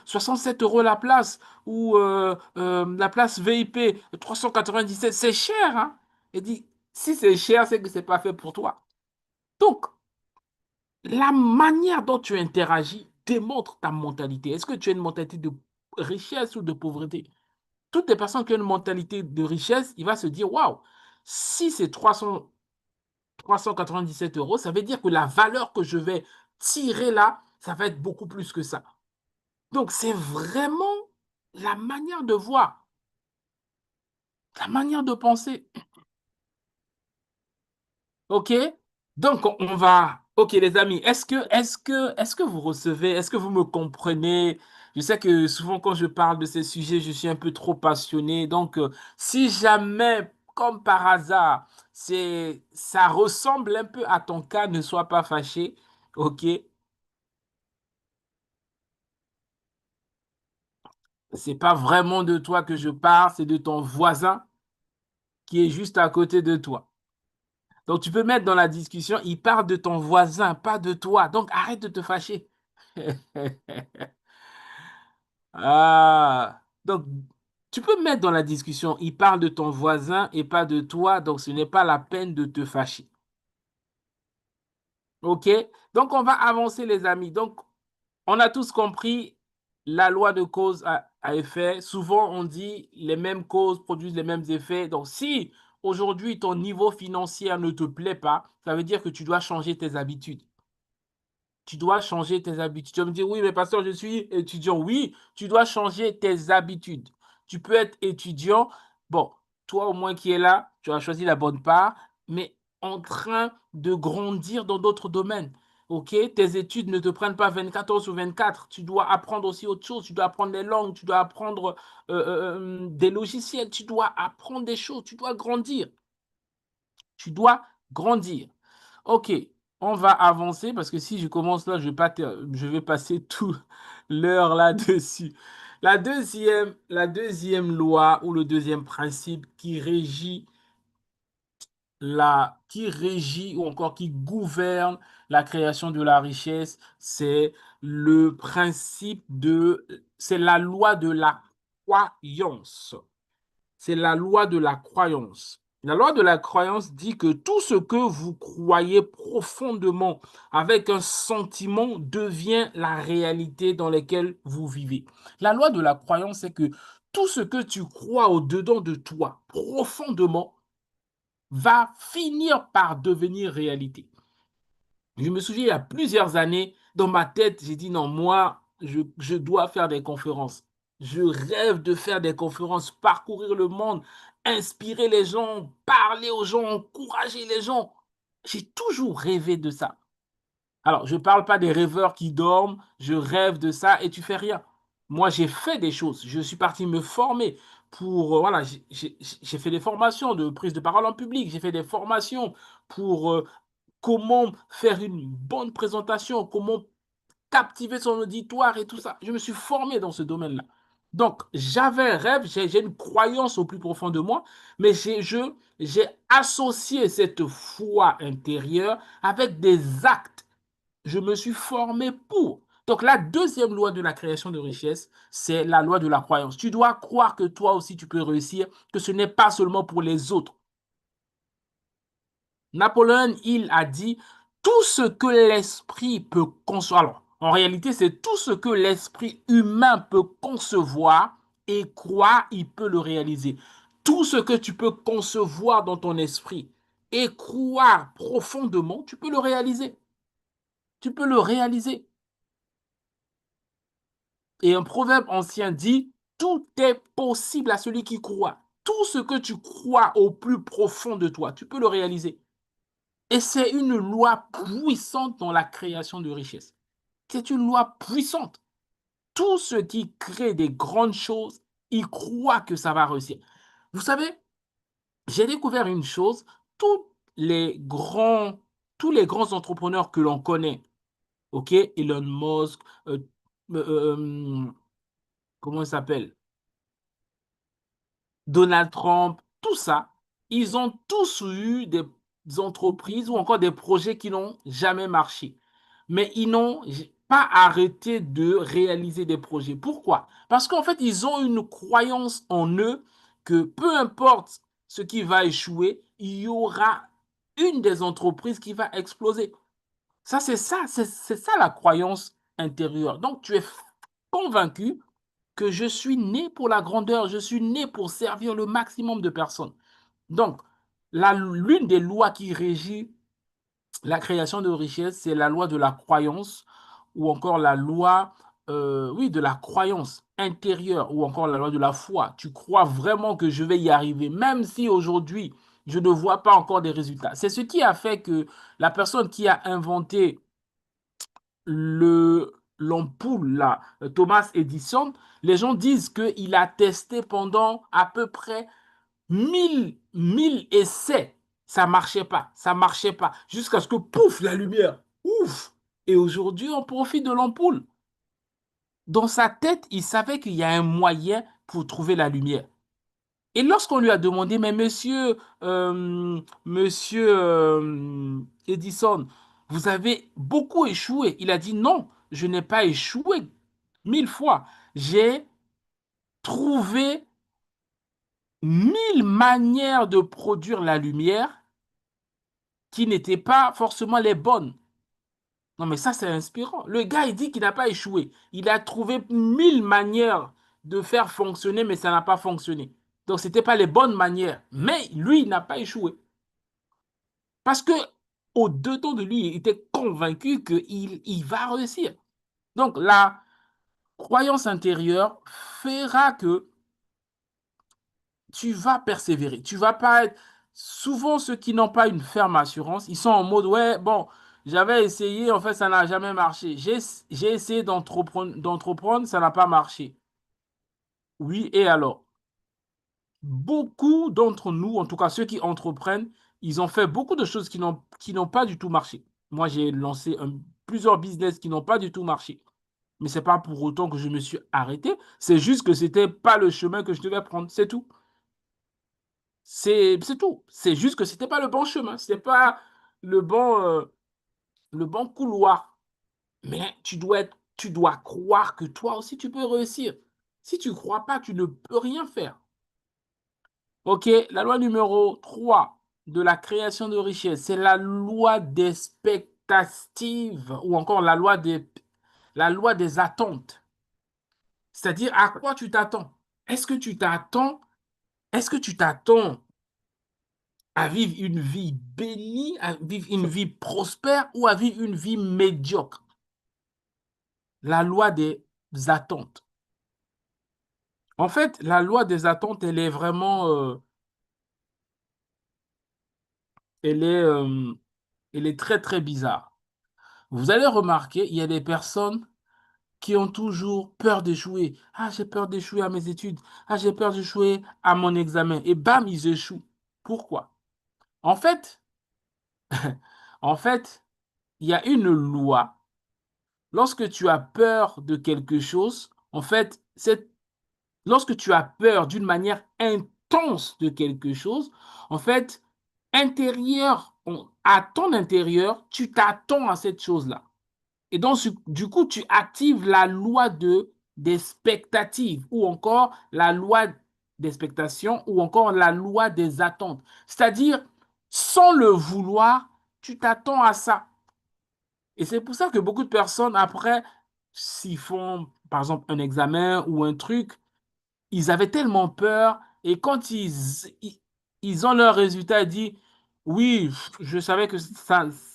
67 € la place, ou la place VIP, 397, c'est cher, hein? Et dit, si c'est cher, c'est que c'est pas fait pour toi. Donc, la manière dont tu interagis démontre ta mentalité. Est-ce que tu as une mentalité de richesse ou de pauvreté? Toutes les personnes qui ont une mentalité de richesse, il va se dire, waouh, si c'est 397 €, ça veut dire que la valeur que je vais tirer là, ça va être beaucoup plus que ça. Donc, c'est vraiment la manière de voir, la manière de penser. OK? Donc, on va. OK, les amis, est-ce que vous recevez, est-ce que vous me comprenez? Je sais que souvent, quand je parle de ces sujets, je suis un peu trop passionné. Donc, si jamais, comme par hasard, ça ressemble un peu à ton cas, ne sois pas fâché. OK? C'est pas vraiment de toi que je parle, c'est de ton voisin qui est juste à côté de toi. Donc, tu peux mettre dans la discussion, il parle de ton voisin, pas de toi. Donc, arrête de te fâcher. Ah, donc, tu peux mettre dans la discussion, il parle de ton voisin et pas de toi, donc ce n'est pas la peine de te fâcher. OK? Donc, on va avancer, les amis. Donc, on a tous compris la loi de cause à effet. Souvent, on dit les mêmes causes produisent les mêmes effets. Donc, si aujourd'hui ton niveau financier ne te plaît pas, ça veut dire que tu dois changer tes habitudes. Tu dois changer tes habitudes. Tu vas me dire, oui, mais pasteur, je suis étudiant. Oui, tu dois changer tes habitudes. Tu peux être étudiant. Bon, toi au moins qui es là, tu as choisi la bonne part, mais en train de grandir dans d'autres domaines. OK? Tes études ne te prennent pas 24 heures sur 24. Tu dois apprendre aussi autre chose. Tu dois apprendre les langues. Tu dois apprendre des logiciels. Tu dois apprendre des choses. Tu dois grandir. Tu dois grandir. OK, on va avancer parce que si je commence là, je vais passer toute l'heure là-dessus. La deuxième loi ou le deuxième principe qui régit ou encore qui gouverne la création de la richesse, c'est la loi de la croyance. C'est la loi de la croyance. La loi de la croyance dit que tout ce que vous croyez profondément avec un sentiment devient la réalité dans laquelle vous vivez. La loi de la croyance, c'est que tout ce que tu crois au-dedans de toi profondément va finir par devenir réalité. Je me souviens, il y a plusieurs années, dans ma tête, j'ai dit non, moi, je dois faire des conférences. Je rêve de faire des conférences, parcourir le monde, inspirer les gens, parler aux gens, encourager les gens. J'ai toujours rêvé de ça. Alors, je ne parle pas des rêveurs qui dorment, je rêve de ça et tu fais rien. Moi, j'ai fait des choses. Je suis parti me former voilà, j'ai fait des formations de prise de parole en public, j'ai fait des formations pour comment faire une bonne présentation, comment captiver son auditoire et tout ça. Je me suis formé dans ce domaine-là. Donc, j'avais un rêve, j'ai une croyance au plus profond de moi, mais j'ai associé cette foi intérieure avec des actes. Je me suis formé pour. Donc, la deuxième loi de la création de richesse, c'est la loi de la croyance. Tu dois croire que toi aussi, tu peux réussir, que ce n'est pas seulement pour les autres. Napoléon Hill a dit tout ce que l'esprit peut concevoir. Alors, en réalité, c'est tout ce que l'esprit humain peut concevoir et croire, il peut le réaliser. Tout ce que tu peux concevoir dans ton esprit et croire profondément, tu peux le réaliser. Tu peux le réaliser. Et un proverbe ancien dit, tout est possible à celui qui croit. Tout ce que tu crois au plus profond de toi, tu peux le réaliser. Et c'est une loi puissante dans la création de richesse. C'est une loi puissante. Tout ce qui crée des grandes choses, il croit que ça va réussir. Vous savez, j'ai découvert une chose, tous les grands, tous les grands entrepreneurs que l'on connaît, ok, Elon Musk, euh, comment il s'appelle? Donald Trump, tout ça, ils ont tous eu des entreprises ou encore des projets qui n'ont jamais marché. Mais ils n'ont pas arrêté de réaliser des projets. Pourquoi? Parce qu'en fait, ils ont une croyance en eux que peu importe ce qui va échouer, il y aura une des entreprises qui va exploser. C'est ça la croyance intérieure. Donc, tu es convaincu que je suis né pour la grandeur, je suis né pour servir le maximum de personnes. Donc, l'une des lois qui régit la création de richesse, c'est la loi de la croyance ou encore la loi, oui, de la croyance intérieure ou encore la loi de la foi. Tu crois vraiment que je vais y arriver, même si aujourd'hui, je ne vois pas encore des résultats. C'est ce qui a fait que la personne qui a inventé l'ampoule, là, Thomas Edison, les gens disent qu'il a testé pendant à peu près 1000 essais. Ça marchait pas, ça marchait pas, jusqu'à ce que, pouf, la lumière, ouf. Et aujourd'hui, on profite de l'ampoule. Dans sa tête, il savait qu'il y a un moyen pour trouver la lumière. Et lorsqu'on lui a demandé, mais Edison, vous avez beaucoup échoué. Il a dit, non, je n'ai pas échoué 1000 fois. J'ai trouvé 1000 manières de produire la lumière qui n'étaient pas forcément les bonnes. Non, mais ça, c'est inspirant. Le gars, il dit qu'il n'a pas échoué. Il a trouvé 1000 manières de faire fonctionner, mais ça n'a pas fonctionné. Donc, ce n'était pas les bonnes manières. Mais lui, il n'a pas échoué. Parce que au-dedans de lui, il était convaincu qu'il va réussir. Donc, la croyance intérieure fera que tu vas persévérer. Tu vas pas être... Souvent, ceux qui n'ont pas une ferme assurance, ils sont en mode, ouais, bon, j'avais essayé, en fait, ça n'a jamais marché. J'ai essayé d'entreprendre, ça n'a pas marché. Oui, et alors? Beaucoup d'entre nous, en tout cas ceux qui entreprennent, ils ont fait beaucoup de choses qui n'ont pas du tout marché. Moi, j'ai lancé plusieurs business qui n'ont pas du tout marché. Mais c'est pas pour autant que je me suis arrêté. C'est juste que c'était pas le chemin que je devais prendre. C'est tout. C'est tout. C'est juste que c'était pas le bon chemin. C'était pas le le bon couloir. Mais tu dois croire que toi aussi tu peux réussir. Si tu crois pas, tu ne peux rien faire. Ok, la loi numéro 3 de la création de richesse, c'est la loi des expectatives ou encore la loi des attentes. C'est-à-dire à quoi tu t'attends. Est-ce que tu t'attends, est-ce que tu t'attends à vivre une vie bénie, à vivre une vie prospère ou à vivre une vie médiocre? La loi des attentes. En fait, la loi des attentes, elle est, euh, elle est très très bizarre. Vous allez remarquer, il y a des personnes qui ont toujours peur d'échouer. Ah, j'ai peur d'échouer à mes études. Ah, j'ai peur d'échouer à mon examen. Et bam, ils échouent. Pourquoi? En fait, en fait, il y a une loi. Lorsque tu as peur de quelque chose, en fait, lorsque tu as peur d'une manière intense de quelque chose, en fait, à ton intérieur, tu t'attends à cette chose-là. Et donc, du coup, tu actives la loi des expectatives ou encore la loi d'expectation ou encore la loi des attentes. C'est-à-dire, sans le vouloir, tu t'attends à ça. Et c'est pour ça que beaucoup de personnes, après, s'ils font, par exemple, un examen ou un truc, ils avaient tellement peur et quand ils ont leur résultat, ils disent, oui, je savais que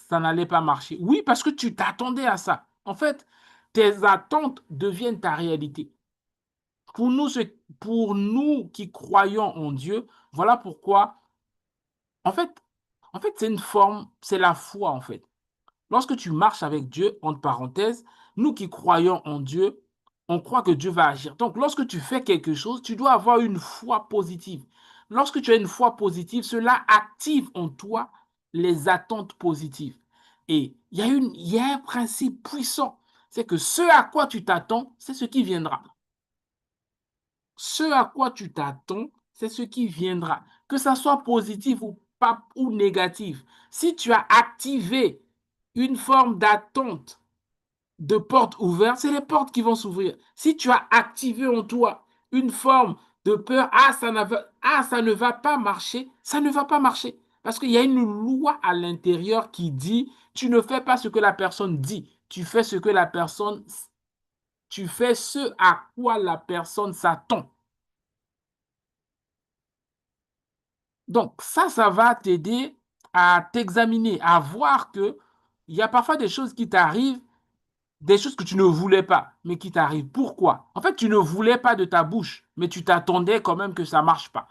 ça n'allait pas marcher. Oui, parce que tu t'attendais à ça. En fait, tes attentes deviennent ta réalité. Pour nous, pour nous qui croyons en Dieu, voilà pourquoi, en fait, c'est une forme, c'est la foi, en fait. Lorsque tu marches avec Dieu, entre parenthèses, nous qui croyons en Dieu, on croit que Dieu va agir. Donc, lorsque tu fais quelque chose, tu dois avoir une foi positive. Lorsque tu as une foi positive, cela active en toi les attentes positives. Et il y a un principe puissant, c'est que ce à quoi tu t'attends, c'est ce qui viendra. Ce à quoi tu t'attends, c'est ce qui viendra. Que ça soit positif ou pas ou négatif. Si tu as activé une forme d'attente de porte ouverte, c'est les portes qui vont s'ouvrir. Si tu as activé en toi une forme de peur, ça ne va pas marcher, ça ne va pas marcher. Parce qu'il y a une loi à l'intérieur qui dit, tu ne fais pas ce que la personne dit, tu fais ce à quoi la personne s'attend. Donc, ça va t'aider à t'examiner, à voir que il y a parfois des choses qui t'arrivent, des choses que tu ne voulais pas, mais qui t'arrivent. Pourquoi? En fait, tu ne voulais pas de ta bouche, mais tu t'attendais quand même que ça ne marche pas.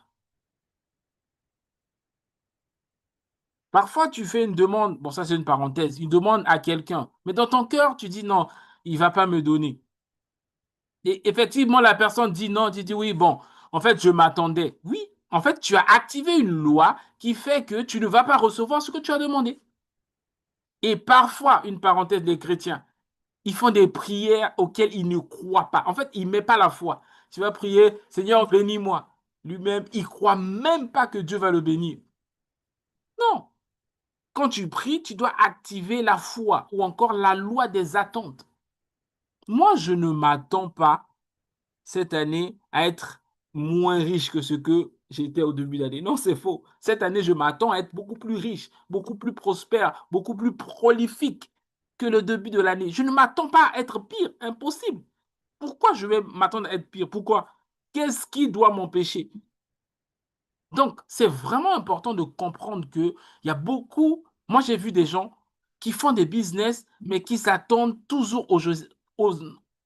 Parfois, tu fais une demande, bon, ça c'est une parenthèse, une demande à quelqu'un, mais dans ton cœur, tu dis non, il ne va pas me donner. Et effectivement, la personne dit non, tu dis oui, bon, en fait, je m'attendais. Oui, en fait, tu as activé une loi qui fait que tu ne vas pas recevoir ce que tu as demandé. Et parfois, une parenthèse, les chrétiens, ils font des prières auxquelles ils ne croient pas. En fait, ils ne mettent pas la foi. Tu vas prier, Seigneur, bénis-moi. Lui-même, il ne croit même pas que Dieu va le bénir. Non. Quand tu pries, tu dois activer la foi ou encore la loi des attentes. Moi, je ne m'attends pas cette année à être moins riche que ce que j'étais au début d'année. Non, c'est faux. Cette année, je m'attends à être beaucoup plus riche, beaucoup plus prospère, beaucoup plus prolifique que le début de l'année. Je ne m'attends pas à être pire, impossible. Pourquoi je vais m'attendre à être pire? Pourquoi? Qu'est-ce qui doit m'empêcher? Donc, c'est vraiment important de comprendre qu'il y a beaucoup, moi j'ai vu des gens qui font des business, mais qui s'attendent toujours aux,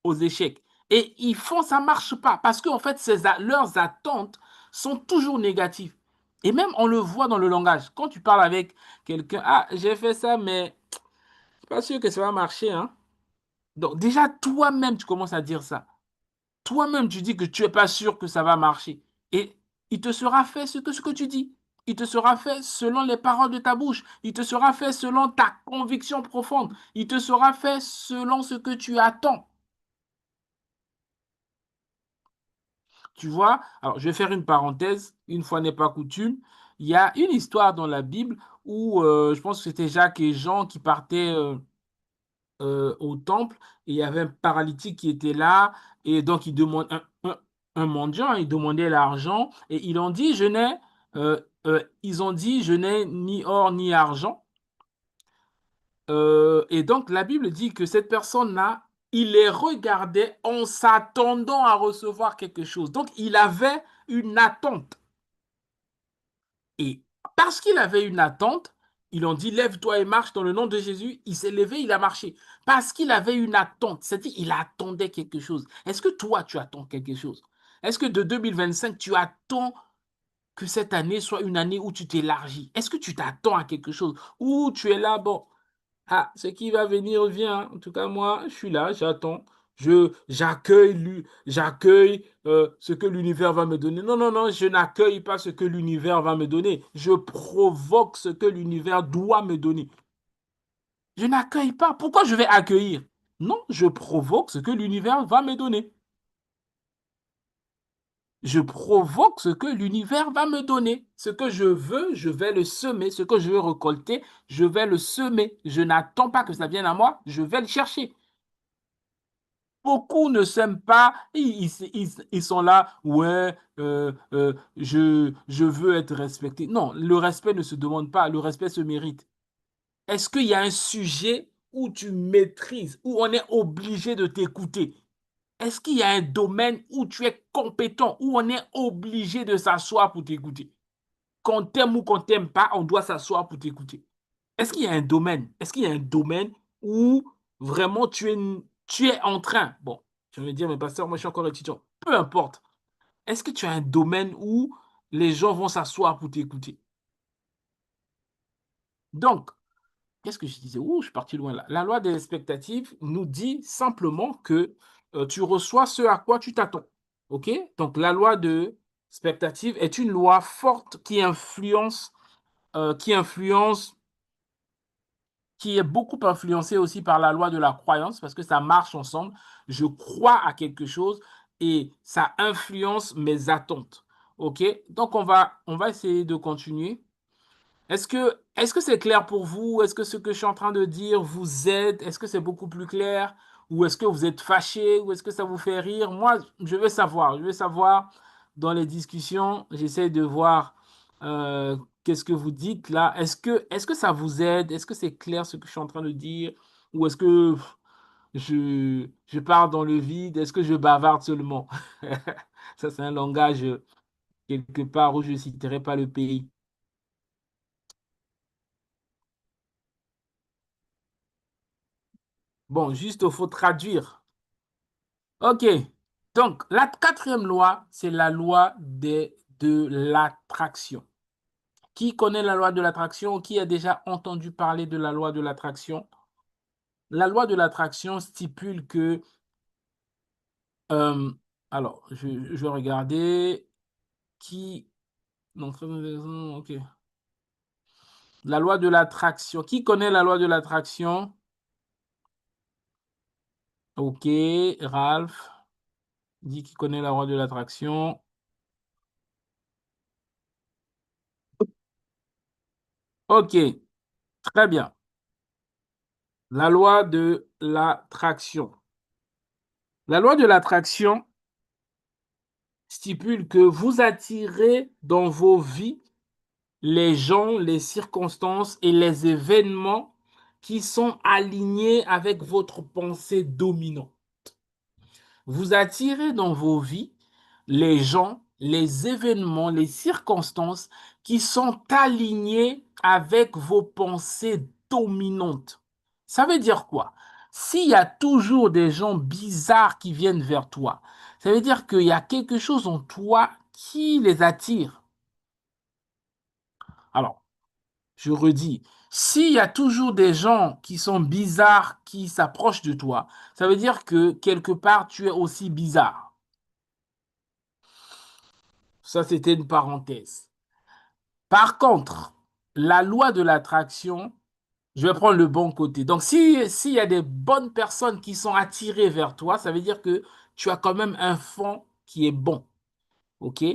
aux échecs. Et ils font, ça ne marche pas, parce qu'en fait, leurs attentes sont toujours négatives. Et même, on le voit dans le langage. Quand tu parles avec quelqu'un, ah, j'ai fait ça, mais je suis pas sûr que ça va marcher, hein. Donc, déjà, toi-même, tu commences à dire ça. Toi-même, tu dis que tu n'es pas sûr que ça va marcher. Et il te sera fait ce que tu dis. Il te sera fait selon les paroles de ta bouche. Il te sera fait selon ta conviction profonde. Il te sera fait selon ce que tu attends. Tu vois? Alors, je vais faire une parenthèse. Une fois n'est pas coutume. Il y a une histoire dans la Bible où je pense que c'était Jacques et Jean qui partaient au temple et il y avait un paralytique qui était là et donc il demande un mendiant, il demandait l'argent et euh, ils ont dit je n'ai ni or ni argent. Et donc la Bible dit que cette personne-là, il les regardait en s'attendant à recevoir quelque chose. Donc il avait une attente. Et parce qu'il avait une attente, ils ont dit, lève-toi et marche dans le nom de Jésus. Il s'est levé, il a marché. Parce qu'il avait une attente. C'est-à-dire, il attendait quelque chose. Est-ce que toi, tu attends quelque chose? Est-ce que de 2025, tu attends que cette année soit une année où tu t'élargis? Est-ce que tu t'attends à quelque chose? Ou tu es là, bon, ah, ce qui va venir vient. En tout cas, moi, je suis là, j'attends. J'accueille ce que l'univers va me donner. Non, non, non, je n'accueille pas ce que l'univers va me donner. Je provoque ce que l'univers doit me donner. Je n'accueille pas. Pourquoi je vais accueillir? Non, je provoque ce que l'univers va me donner. Je provoque ce que l'univers va me donner. Ce que je veux, je vais le semer. Ce que je veux récolter, je vais le semer. Je n'attends pas que ça vienne à moi, je vais le chercher. Beaucoup ne s'aiment pas, ils sont là, ouais, je veux être respecté. Non, le respect ne se demande pas, le respect se mérite. Est-ce qu'il y a un sujet où tu maîtrises, où on est obligé de t'écouter? Est-ce qu'il y a un domaine où tu es compétent, où on est obligé de s'asseoir pour t'écouter? Qu'on t'aime ou qu'on t'aime pas, on doit s'asseoir pour t'écouter. Est-ce qu'il y a un domaine? Est-ce qu'il y a un domaine où vraiment tu es en train, bon, je vais dire, mais pasteur, moi je suis encore étudiant, peu importe. Est-ce que tu as un domaine où les gens vont s'asseoir pour t'écouter? Donc, qu'est-ce que je disais? Ouh, je suis parti loin là. La loi des expectatives nous dit simplement que tu reçois ce à quoi tu t'attends. OK? Donc, la loi de expectative est une loi forte qui influence, qui est beaucoup influencée aussi par la loi de la croyance parce que ça marche ensemble. Je crois à quelque chose et ça influence mes attentes. OK? Donc, on va essayer de continuer. Est-ce que c'est clair pour vous? Est-ce que ce que je suis en train de dire vous aide? Est-ce que c'est beaucoup plus clair? Ou est-ce que vous êtes fâché? Ou est-ce que ça vous fait rire? Moi, je veux savoir. Je veux savoir dans les discussions. J'essaie de voir qu'est-ce que vous dites là. Est-ce que ça vous aide? Est-ce que c'est clair ce que je suis en train de dire? Ou est-ce que je pars dans le vide? Est-ce que je bavarde seulement? Ça, c'est un langage quelque part où je ne citerai pas le pays. Bon, juste, il faut traduire. OK. Donc, la quatrième loi, c'est la loi de l'attraction. Qui connaît la loi de l'attraction? Qui a déjà entendu parler de la loi de l'attraction? La loi de l'attraction stipule que, euh, alors, je vais regarder qui, non, OK. La loi de l'attraction. Qui connaît la loi de l'attraction? OK, Ralph dit qu'il connaît la loi de l'attraction. OK, très bien. La loi de l'attraction. La loi de l'attraction stipule que vous attirez dans vos vies les gens, les circonstances et les événements qui sont alignés avec votre pensée dominante. Vous attirez dans vos vies les gens, les événements, les circonstances qui sont alignés avec vos pensées dominantes. Ça veut dire quoi? S'il y a toujours des gens bizarres qui viennent vers toi, ça veut dire qu'il y a quelque chose en toi qui les attire. Alors, je redis, s'il y a toujours des gens qui sont bizarres qui s'approchent de toi, ça veut dire que quelque part, tu es aussi bizarre. Ça, c'était une parenthèse. Par contre, la loi de l'attraction, je vais prendre le bon côté. Donc, s'il y a des bonnes personnes qui sont attirées vers toi, ça veut dire que tu as quand même un fond qui est bon. OK?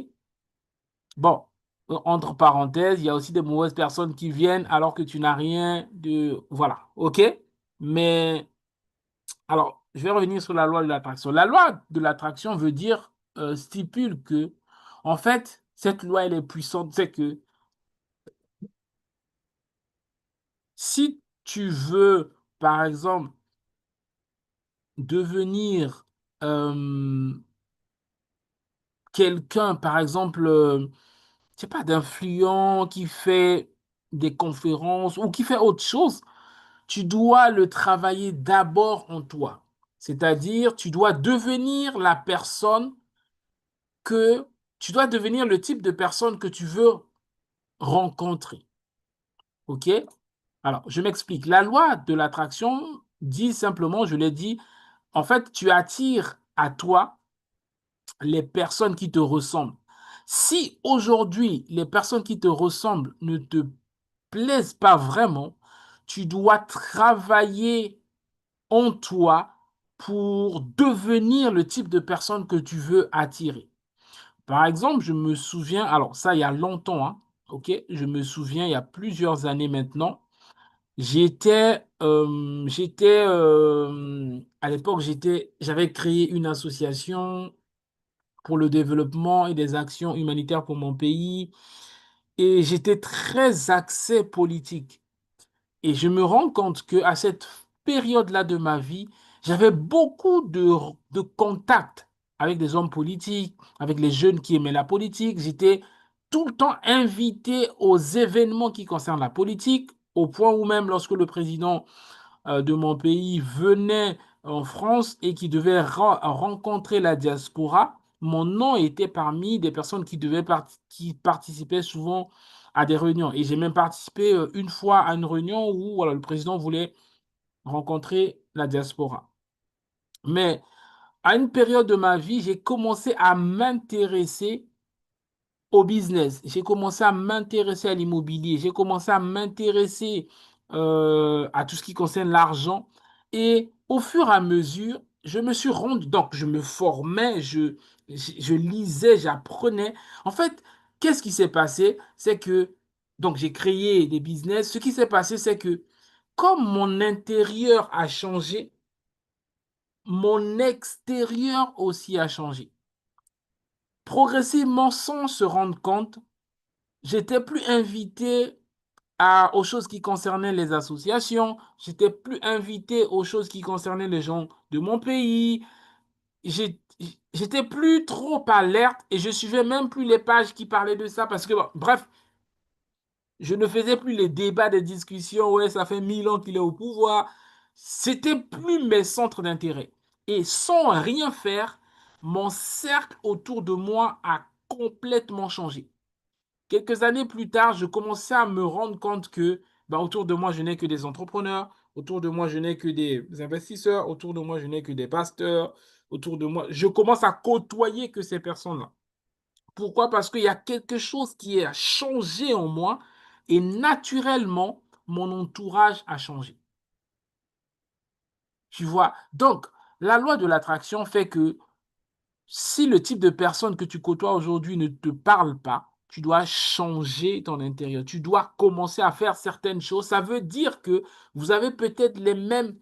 Bon, entre parenthèses, il y a aussi des mauvaises personnes qui viennent alors que tu n'as rien de... Voilà. OK? Mais, alors, je vais revenir sur la loi de l'attraction. La loi de l'attraction veut dire, stipule que, en fait, cette loi, elle est puissante. C'est que si tu veux, par exemple, devenir quelqu'un, par exemple, je sais pas, d'influent qui fait des conférences ou qui fait autre chose, tu dois le travailler d'abord en toi. C'est-à-dire, tu dois devenir la personne que, tu dois devenir le type de personne que tu veux rencontrer. OK? Alors, je m'explique. La loi de l'attraction dit simplement, je l'ai dit, en fait, tu attires à toi les personnes qui te ressemblent. Si aujourd'hui, les personnes qui te ressemblent ne te plaisent pas vraiment, tu dois travailler en toi pour devenir le type de personne que tu veux attirer. Par exemple, je me souviens, alors ça, il y a longtemps, hein, ok, je me souviens, il y a plusieurs années maintenant, à l'époque, j'avais créé une association pour le développement et des actions humanitaires pour mon pays et j'étais très axé politique. Et je me rends compte que à cette période-là de ma vie, j'avais beaucoup de contacts avec des hommes politiques, avec les jeunes qui aimaient la politique. J'étais tout le temps invité aux événements qui concernent la politique. au point où même lorsque le président de mon pays venait en France et qui devait rencontrer la diaspora, mon nom était parmi des personnes qui participaient souvent à des réunions. Et j'ai même participé une fois à une réunion où voilà, le président voulait rencontrer la diaspora. Mais à une période de ma vie, j'ai commencé à m'intéresser au business. J'ai commencé à m'intéresser à l'immobilier. J'ai commencé à m'intéresser à tout ce qui concerne l'argent. Et au fur et à mesure, je me suis rendu, donc je me formais, je lisais, j'apprenais. En fait, qu'est-ce qui s'est passé? C'est que, donc j'ai créé des business. Ce qui s'est passé, c'est que comme mon intérieur a changé, mon extérieur aussi a changé. Progressivement, sans se rendre compte, j'étais plus invité aux choses qui concernaient les associations, j'étais plus invité aux choses qui concernaient les gens de mon pays, j'ai- j'étais plus trop alerte et je suivais même plus les pages qui parlaient de ça parce que, bon, bref, je ne faisais plus les débats, des discussions, ouais, ça fait 1000 ans qu'il est au pouvoir. C'était plus mes centres d'intérêt. Et sans rien faire, mon cercle autour de moi a complètement changé. Quelques années plus tard, je commençais à me rendre compte que autour de moi, je n'ai que des entrepreneurs, autour de moi, je n'ai que des investisseurs, autour de moi, je n'ai que des pasteurs, autour de moi, je commence à côtoyer que ces personnes-là. Pourquoi? Parce qu'il y a quelque chose qui a changé en moi et naturellement, mon entourage a changé. Tu vois? Donc, la loi de l'attraction fait que si le type de personne que tu côtoies aujourd'hui ne te parle pas, tu dois changer ton intérieur. Tu dois commencer à faire certaines choses. Ça veut dire que vous avez peut-être les mêmes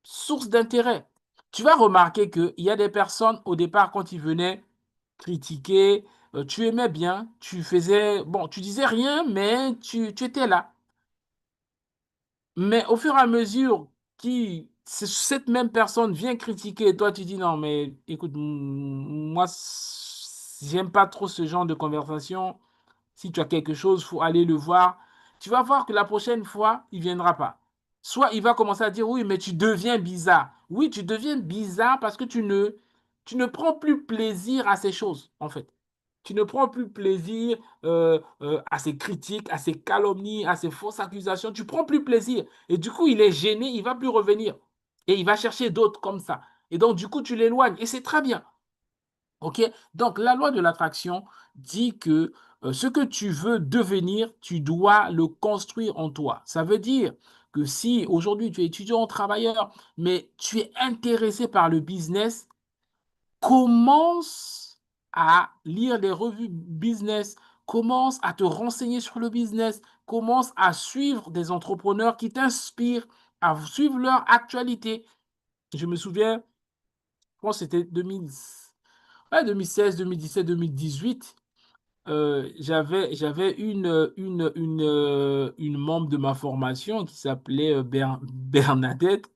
sources d'intérêt. Tu vas remarquer qu'il y a des personnes, au départ, quand ils venaient critiquer, tu aimais bien, tu faisais, bon, tu disais rien, mais tu étais là. Mais au fur et à mesure cette même personne vient critiquer et toi tu dis non mais écoute, moi j'aime pas trop ce genre de conversation. Si tu as quelque chose, faut aller le voir. Tu vas voir que la prochaine fois, il viendra pas. Soit il va commencer à dire oui, mais tu deviens bizarre. Oui, tu deviens bizarre parce que tu ne prends plus plaisir à ces choses, en fait. Tu ne prends plus plaisir à ces critiques, à ces calomnies, à ces fausses accusations. Tu prends plus plaisir. Et du coup, il est gêné, il va plus revenir. Et il va chercher d'autres comme ça. Et donc, du coup, tu l'éloignes. Et c'est très bien. OK? Donc, la loi de l'attraction dit que ce que tu veux devenir, tu dois le construire en toi. Ça veut dire que si aujourd'hui tu es étudiant, travailleur, mais tu es intéressé par le business, commence à lire des revues business, commence à te renseigner sur le business, commence à suivre des entrepreneurs qui t'inspirent, à suivre leur actualité. Je me souviens, je pense que c'était 2016, 2017, 2018. J'avais une membre de ma formation qui s'appelait Bernadette,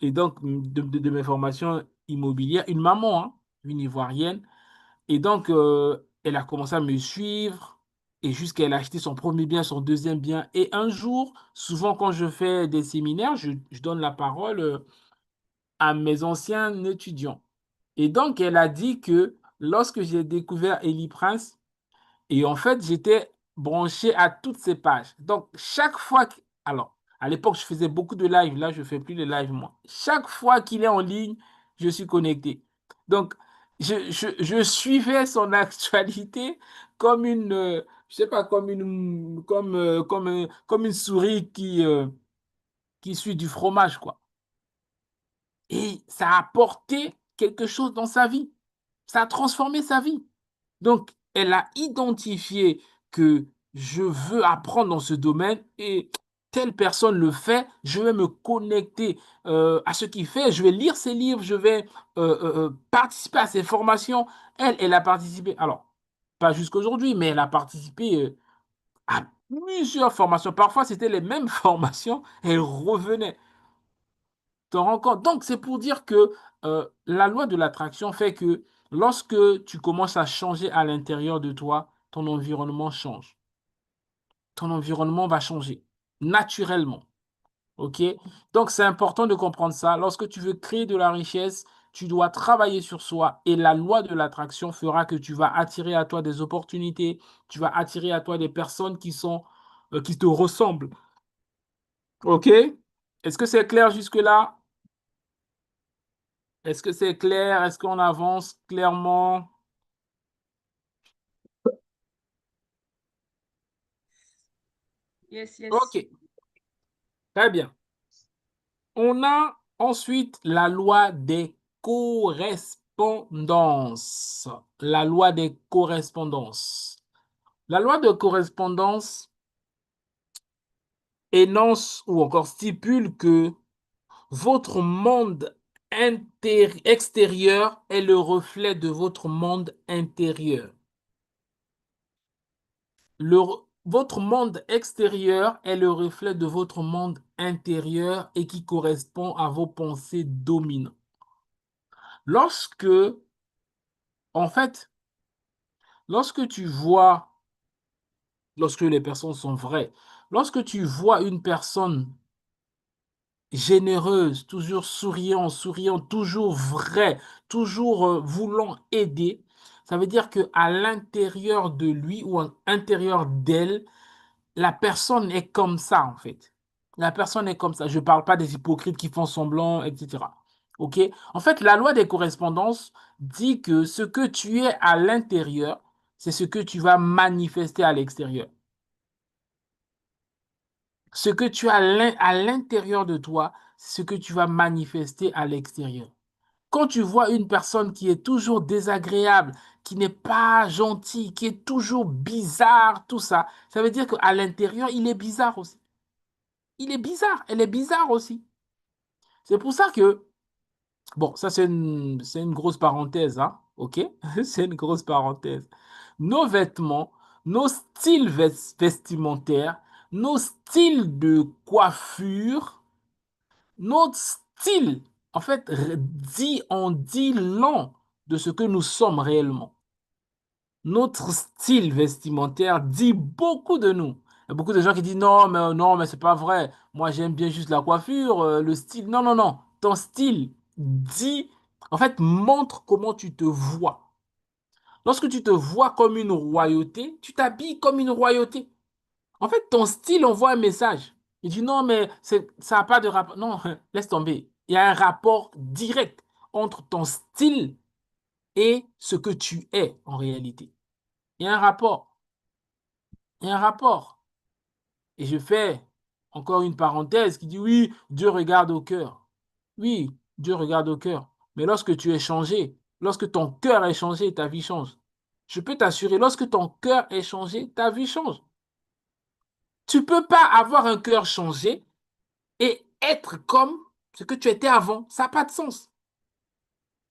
et donc de mes formations immobilières, une maman, hein, une Ivoirienne. Et donc, elle a commencé à me suivre et jusqu'à elle a acheté son premier bien, son deuxième bien. Et un jour, souvent quand je fais des séminaires, je donne la parole à mes anciens étudiants. Et donc, elle a dit que lorsque j'ai découvert Eli Prince, et en fait, j'étais branché à toutes ces pages. Donc, chaque fois alors, à l'époque, je faisais beaucoup de live. Là, je ne fais plus de live, moi. Chaque fois qu'il est en ligne, je suis connecté. Donc, je suivais son actualité comme une, je sais pas, comme une souris qui suit du fromage, quoi. Et ça a apporté quelque chose dans sa vie. Ça a transformé sa vie. Donc, elle a identifié que je veux apprendre dans ce domaine et telle personne le fait, je vais me connecter à ce qu'il fait, je vais lire ses livres, je vais participer à ses formations. Elle a participé, alors, pas jusqu'aujourd'hui, mais elle a participé à plusieurs formations. Parfois, c'était les mêmes formations, elle revenait. T'en rends compte? Donc, c'est pour dire que la loi de l'attraction fait que lorsque tu commences à changer à l'intérieur de toi, ton environnement change. Ton environnement va changer. naturellement. OK? Donc, c'est important de comprendre ça. Lorsque tu veux créer de la richesse, tu dois travailler sur soi et la loi de l'attraction fera que tu vas attirer à toi des opportunités, tu vas attirer à toi des personnes qui te ressemblent. OK? Est-ce que c'est clair jusque-là? Est-ce que c'est clair? Est-ce qu'on avance clairement? Yes, yes. OK, très bien. On a ensuite la loi des correspondances. La loi des correspondances. La loi de correspondance énonce ou encore stipule que votre monde extérieur est le reflet de votre monde intérieur. Votre monde extérieur est le reflet de votre monde intérieur et qui correspond à vos pensées dominantes. Lorsque, en fait, lorsque tu vois, lorsque les personnes sont vraies, lorsque tu vois une personne généreuse, toujours souriant, toujours vrai, toujours voulant aider, ça veut dire que à l'intérieur de lui ou à l'intérieur d'elle, la personne est comme ça en fait. La personne est comme ça. Je ne parle pas des hypocrites qui font semblant, etc. OK? En fait, la loi des correspondances dit que ce que tu es à l'intérieur, c'est ce que tu vas manifester à l'extérieur. Ce que tu as à l'intérieur de toi, c'est ce que tu vas manifester à l'extérieur. Quand tu vois une personne qui est toujours désagréable, qui n'est pas gentil, qui est toujours bizarre, tout ça, ça veut dire qu'à l'intérieur, il est bizarre aussi. Il est bizarre, elle est bizarre aussi. C'est pour ça que, bon, ça c'est une grosse parenthèse, hein, ok? C'est une grosse parenthèse. Nos vêtements, nos styles vestimentaires, nos styles de coiffure, notre style, en fait, on dit long de ce que nous sommes réellement. Notre style vestimentaire dit beaucoup de nous. Il y a beaucoup de gens qui disent non, mais c'est pas vrai. Moi, j'aime bien juste la coiffure, le style. Non, non, non. Ton style dit, en fait, montre comment tu te vois. Lorsque tu te vois comme une royauté, tu t'habilles comme une royauté. En fait, ton style envoie un message. Il dit non, mais ça n'a pas de rapport. Non, laisse tomber. Il y a un rapport direct entre ton style et ce que tu es en réalité. Il y a un rapport. Il y a un rapport. Et je fais encore une parenthèse qui dit oui, Dieu regarde au cœur. Oui, Dieu regarde au cœur. Mais lorsque tu es changé, lorsque ton cœur est changé, ta vie change. Je peux t'assurer, lorsque ton cœur est changé, ta vie change. Tu ne peux pas avoir un cœur changé et être comme ce que tu étais avant. Ça n'a pas de sens.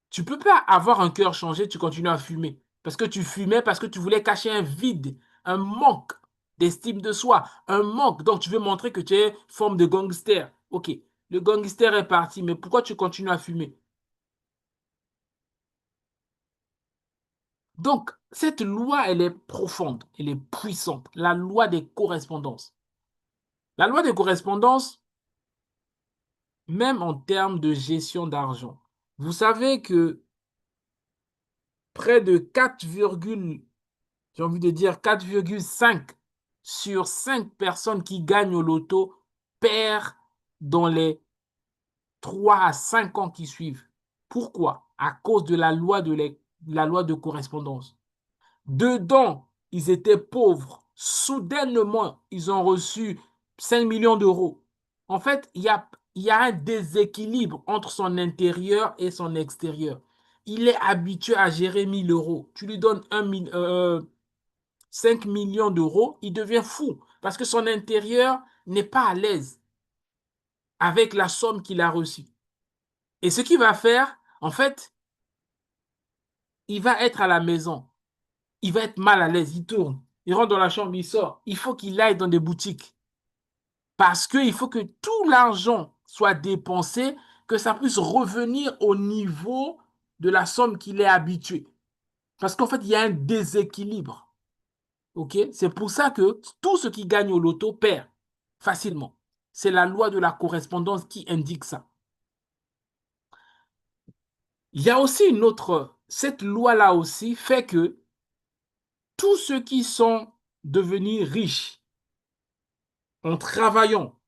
Tu ne peux pas avoir un cœur changé, tu continues à fumer. Parce que tu fumais, parce que tu voulais cacher un vide, un manque d'estime de soi, un manque. Donc, tu veux montrer que tu es forme de gangster. Ok, le gangster est parti, mais pourquoi tu continues à fumer? Donc, cette loi, elle est profonde, elle est puissante. La loi des correspondances. La loi des correspondances, même en termes de gestion d'argent. Vous savez que près de 4, j'ai envie de dire 4,5 sur 5 personnes qui gagnent au loto perdent dans les 3 à 5 ans qui suivent. Pourquoi? À cause de la loi de correspondance. Dedans, ils étaient pauvres. Soudainement, ils ont reçu 5 millions d'euros. En fait, il y a un déséquilibre entre son intérieur et son extérieur. Il est habitué à gérer 1000 euros. Tu lui donnes 5 millions d'euros, il devient fou parce que son intérieur n'est pas à l'aise avec la somme qu'il a reçue. Et ce qu'il va faire, en fait, il va être à la maison. Il va être mal à l'aise, il tourne. Il rentre dans la chambre, il sort. Il faut qu'il aille dans des boutiques parce qu'il faut que tout l'argent soit dépensé, que ça puisse revenir au niveau de la somme qu'il est habitué. Parce qu'en fait, il y a un déséquilibre. Ok? C'est pour ça que tout ce qui gagne au loto perd. facilement. C'est la loi de la correspondance qui indique ça. Il y a aussi une autre, cette loi-là aussi fait que tous ceux qui sont devenus riches en travaillant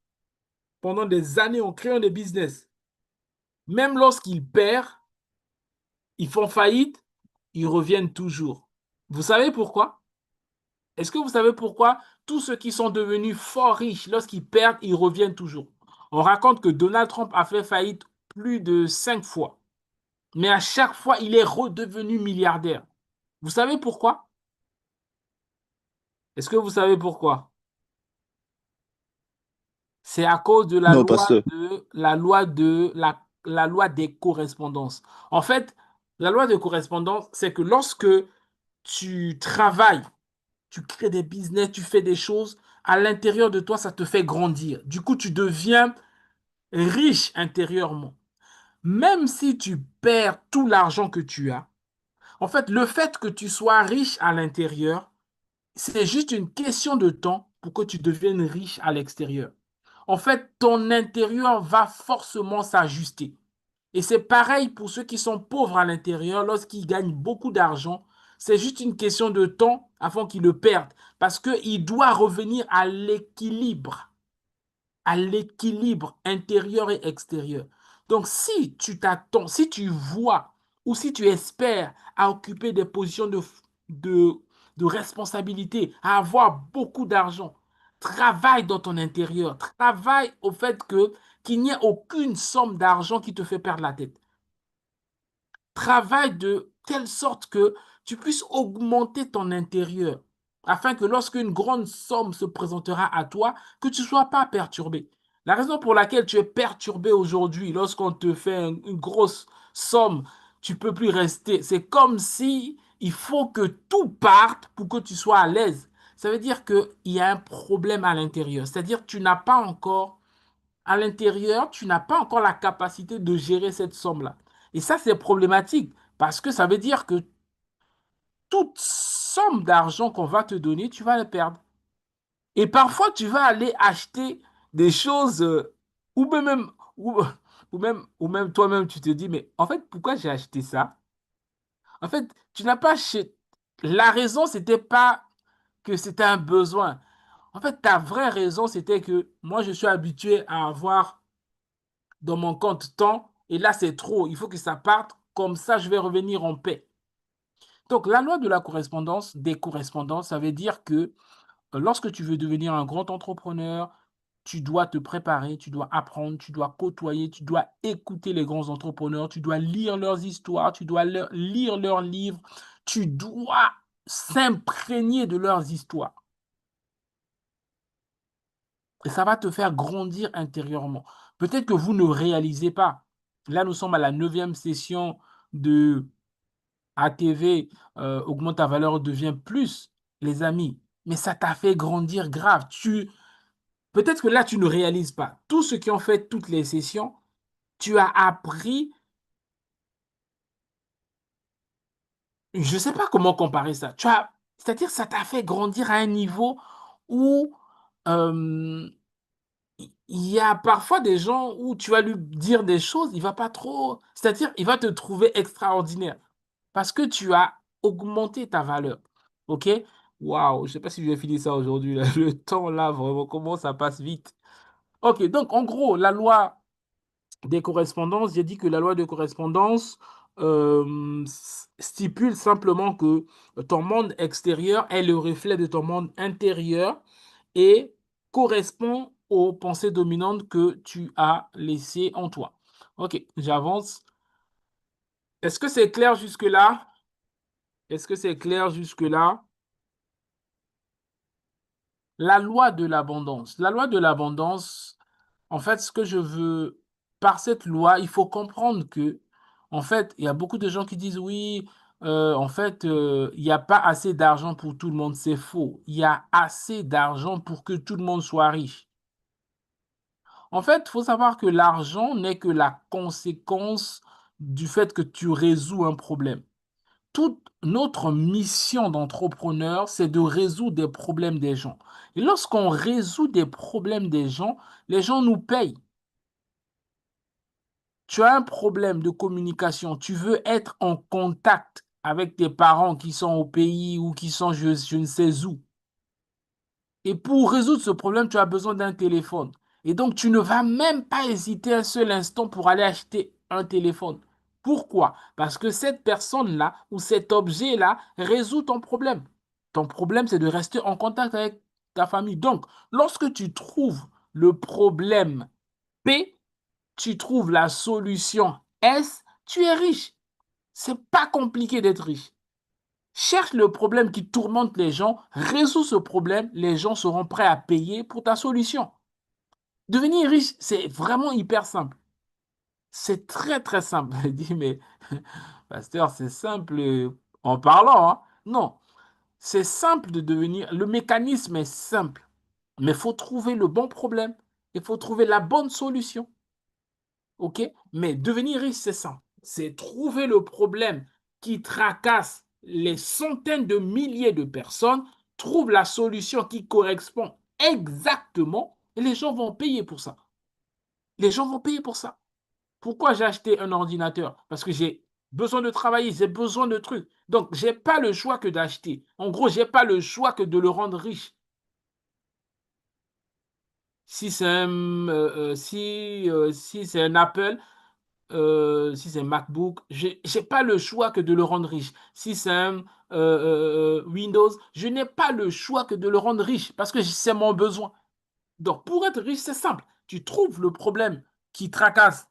pendant des années, en créant des business, même lorsqu'ils perdent, ils font faillite, ils reviennent toujours. Vous savez pourquoi? Est-ce que vous savez pourquoi tous ceux qui sont devenus fort riches, lorsqu'ils perdent, ils reviennent toujours? On raconte que Donald Trump a fait faillite plus de 5 fois, mais à chaque fois, il est redevenu milliardaire. Vous savez pourquoi? Est-ce que vous savez pourquoi? C'est à cause de Non, pasteur. la loi des correspondances. En fait, la loi de correspondance, c'est que lorsque tu travailles, tu crées des business, tu fais des choses, à l'intérieur de toi, ça te fait grandir. Du coup, tu deviens riche intérieurement. Même si tu perds tout l'argent que tu as, en fait, le fait que tu sois riche à l'intérieur, c'est juste une question de temps pour que tu deviennes riche à l'extérieur. En fait, ton intérieur va forcément s'ajuster. Et c'est pareil pour ceux qui sont pauvres à l'intérieur, lorsqu'ils gagnent beaucoup d'argent, c'est juste une question de temps avant qu'ils le perdent, parce qu'il doit revenir à l'équilibre intérieur et extérieur. Donc, si tu t'attends, si tu vois ou si tu espères à occuper des positions de, de responsabilité, à avoir beaucoup d'argent, travaille dans ton intérieur, travaille au fait que qu'il n'y ait aucune somme d'argent qui te fait perdre la tête. Travaille de telle sorte que tu puisses augmenter ton intérieur, afin que lorsqu'une grande somme se présentera à toi, que tu ne sois pas perturbé. La raison pour laquelle tu es perturbé aujourd'hui, lorsqu'on te fait une grosse somme, tu ne peux plus rester. C'est comme si il faut que tout parte pour que tu sois à l'aise. Ça veut dire qu'il y a un problème à l'intérieur. C'est-à-dire que tu n'as pas encore à l'intérieur, tu n'as pas encore la capacité de gérer cette somme-là. Et ça, c'est problématique parce que ça veut dire que toute somme d'argent qu'on va te donner, tu vas la perdre. Et parfois, tu vas aller acheter des choses ou même, ou, ou même toi-même, tu te dis, mais en fait, pourquoi j'ai acheté ça? En fait, tu n'as pas acheté. La raison, c'était pas que c'était un besoin. En fait, ta vraie raison, c'était que moi, je suis habitué à avoir dans mon compte temps et là c'est trop, il faut que ça parte, comme ça je vais revenir en paix. Donc la loi de la correspondance, des correspondances, ça veut dire que lorsque tu veux devenir un grand entrepreneur, tu dois te préparer, tu dois apprendre, tu dois côtoyer, tu dois écouter les grands entrepreneurs, tu dois lire leurs histoires, tu dois lire leurs livres, tu dois s'imprégner de leurs histoires. Et ça va te faire grandir intérieurement. Peut-être que vous ne réalisez pas. Là, nous sommes à la neuvième session de ATV, augmente ta valeur, devient plus, les amis. Mais ça t'a fait grandir grave. Peut-être que là, tu ne réalises pas. Tous ceux qui ont fait toutes les sessions, tu as appris, je ne sais pas comment comparer ça. C'est-à-dire, ça t'a fait grandir à un niveau où euh, il y a parfois des gens où tu vas lui dire des choses, il va pas trop, c'est-à-dire il va te trouver extraordinaire parce que tu as augmenté ta valeur. OK? Waouh, je sais pas si je vais finir ça aujourd'hui là. Le temps là, vraiment, comment ça passe vite. OK, donc en gros, la loi des correspondances, j'ai dit que la loi de correspondance stipule simplement que ton monde extérieur est le reflet de ton monde intérieur et correspond aux pensées dominantes que tu as laissées en toi. Ok, j'avance. Est-ce que c'est clair jusque-là? Est-ce que c'est clair jusque-là? La loi de l'abondance. La loi de l'abondance, en fait, ce que je veux, par cette loi, il faut comprendre que, en fait, il y a beaucoup de gens qui disent oui, en fait, il n'y a pas assez d'argent pour tout le monde. C'est faux. Il y a assez d'argent pour que tout le monde soit riche. En fait, il faut savoir que l'argent n'est que la conséquence du fait que tu résous un problème. toute notre mission d'entrepreneur, c'est de résoudre des problèmes des gens. Et lorsqu'on résout des problèmes des gens, les gens nous payent. Tu as un problème de communication, tu veux être en contact avec tes parents qui sont au pays ou qui sont je ne sais où. Et pour résoudre ce problème, tu as besoin d'un téléphone. Et donc, tu ne vas même pas hésiter un seul instant pour aller acheter un téléphone. Pourquoi? Parce que cette personne-là ou cet objet-là résout ton problème. Ton problème, c'est de rester en contact avec ta famille. Donc, lorsque tu trouves le problème P, tu trouves la solution S, tu es riche. C'est pas compliqué d'être riche. Cherche le problème qui tourmente les gens, résous ce problème, les gens seront prêts à payer pour ta solution. Devenir riche, c'est vraiment hyper simple. C'est très très simple. Je dis, mais pasteur, c'est simple en parlant, hein? Non, c'est simple de devenir. Le mécanisme est simple, mais il faut trouver le bon problème. Il faut trouver la bonne solution. OK? Mais devenir riche, c'est ça. C'est trouver le problème qui tracasse les centaines de milliers de personnes, trouve la solution qui correspond exactement et les gens vont payer pour ça. Les gens vont payer pour ça. Pourquoi j'ai acheté un ordinateur? Parce que j'ai besoin de travailler, j'ai besoin de trucs. Donc, je n'ai pas le choix que d'acheter. En gros, je n'ai pas le choix que de le rendre riche. Si c'est un Apple, si c'est MacBook, j'ai pas le choix que de le rendre riche. Si c'est un Windows, je n'ai pas le choix que de le rendre riche parce que c'est mon besoin. Donc, pour être riche, c'est simple. Tu trouves le problème qui tracasse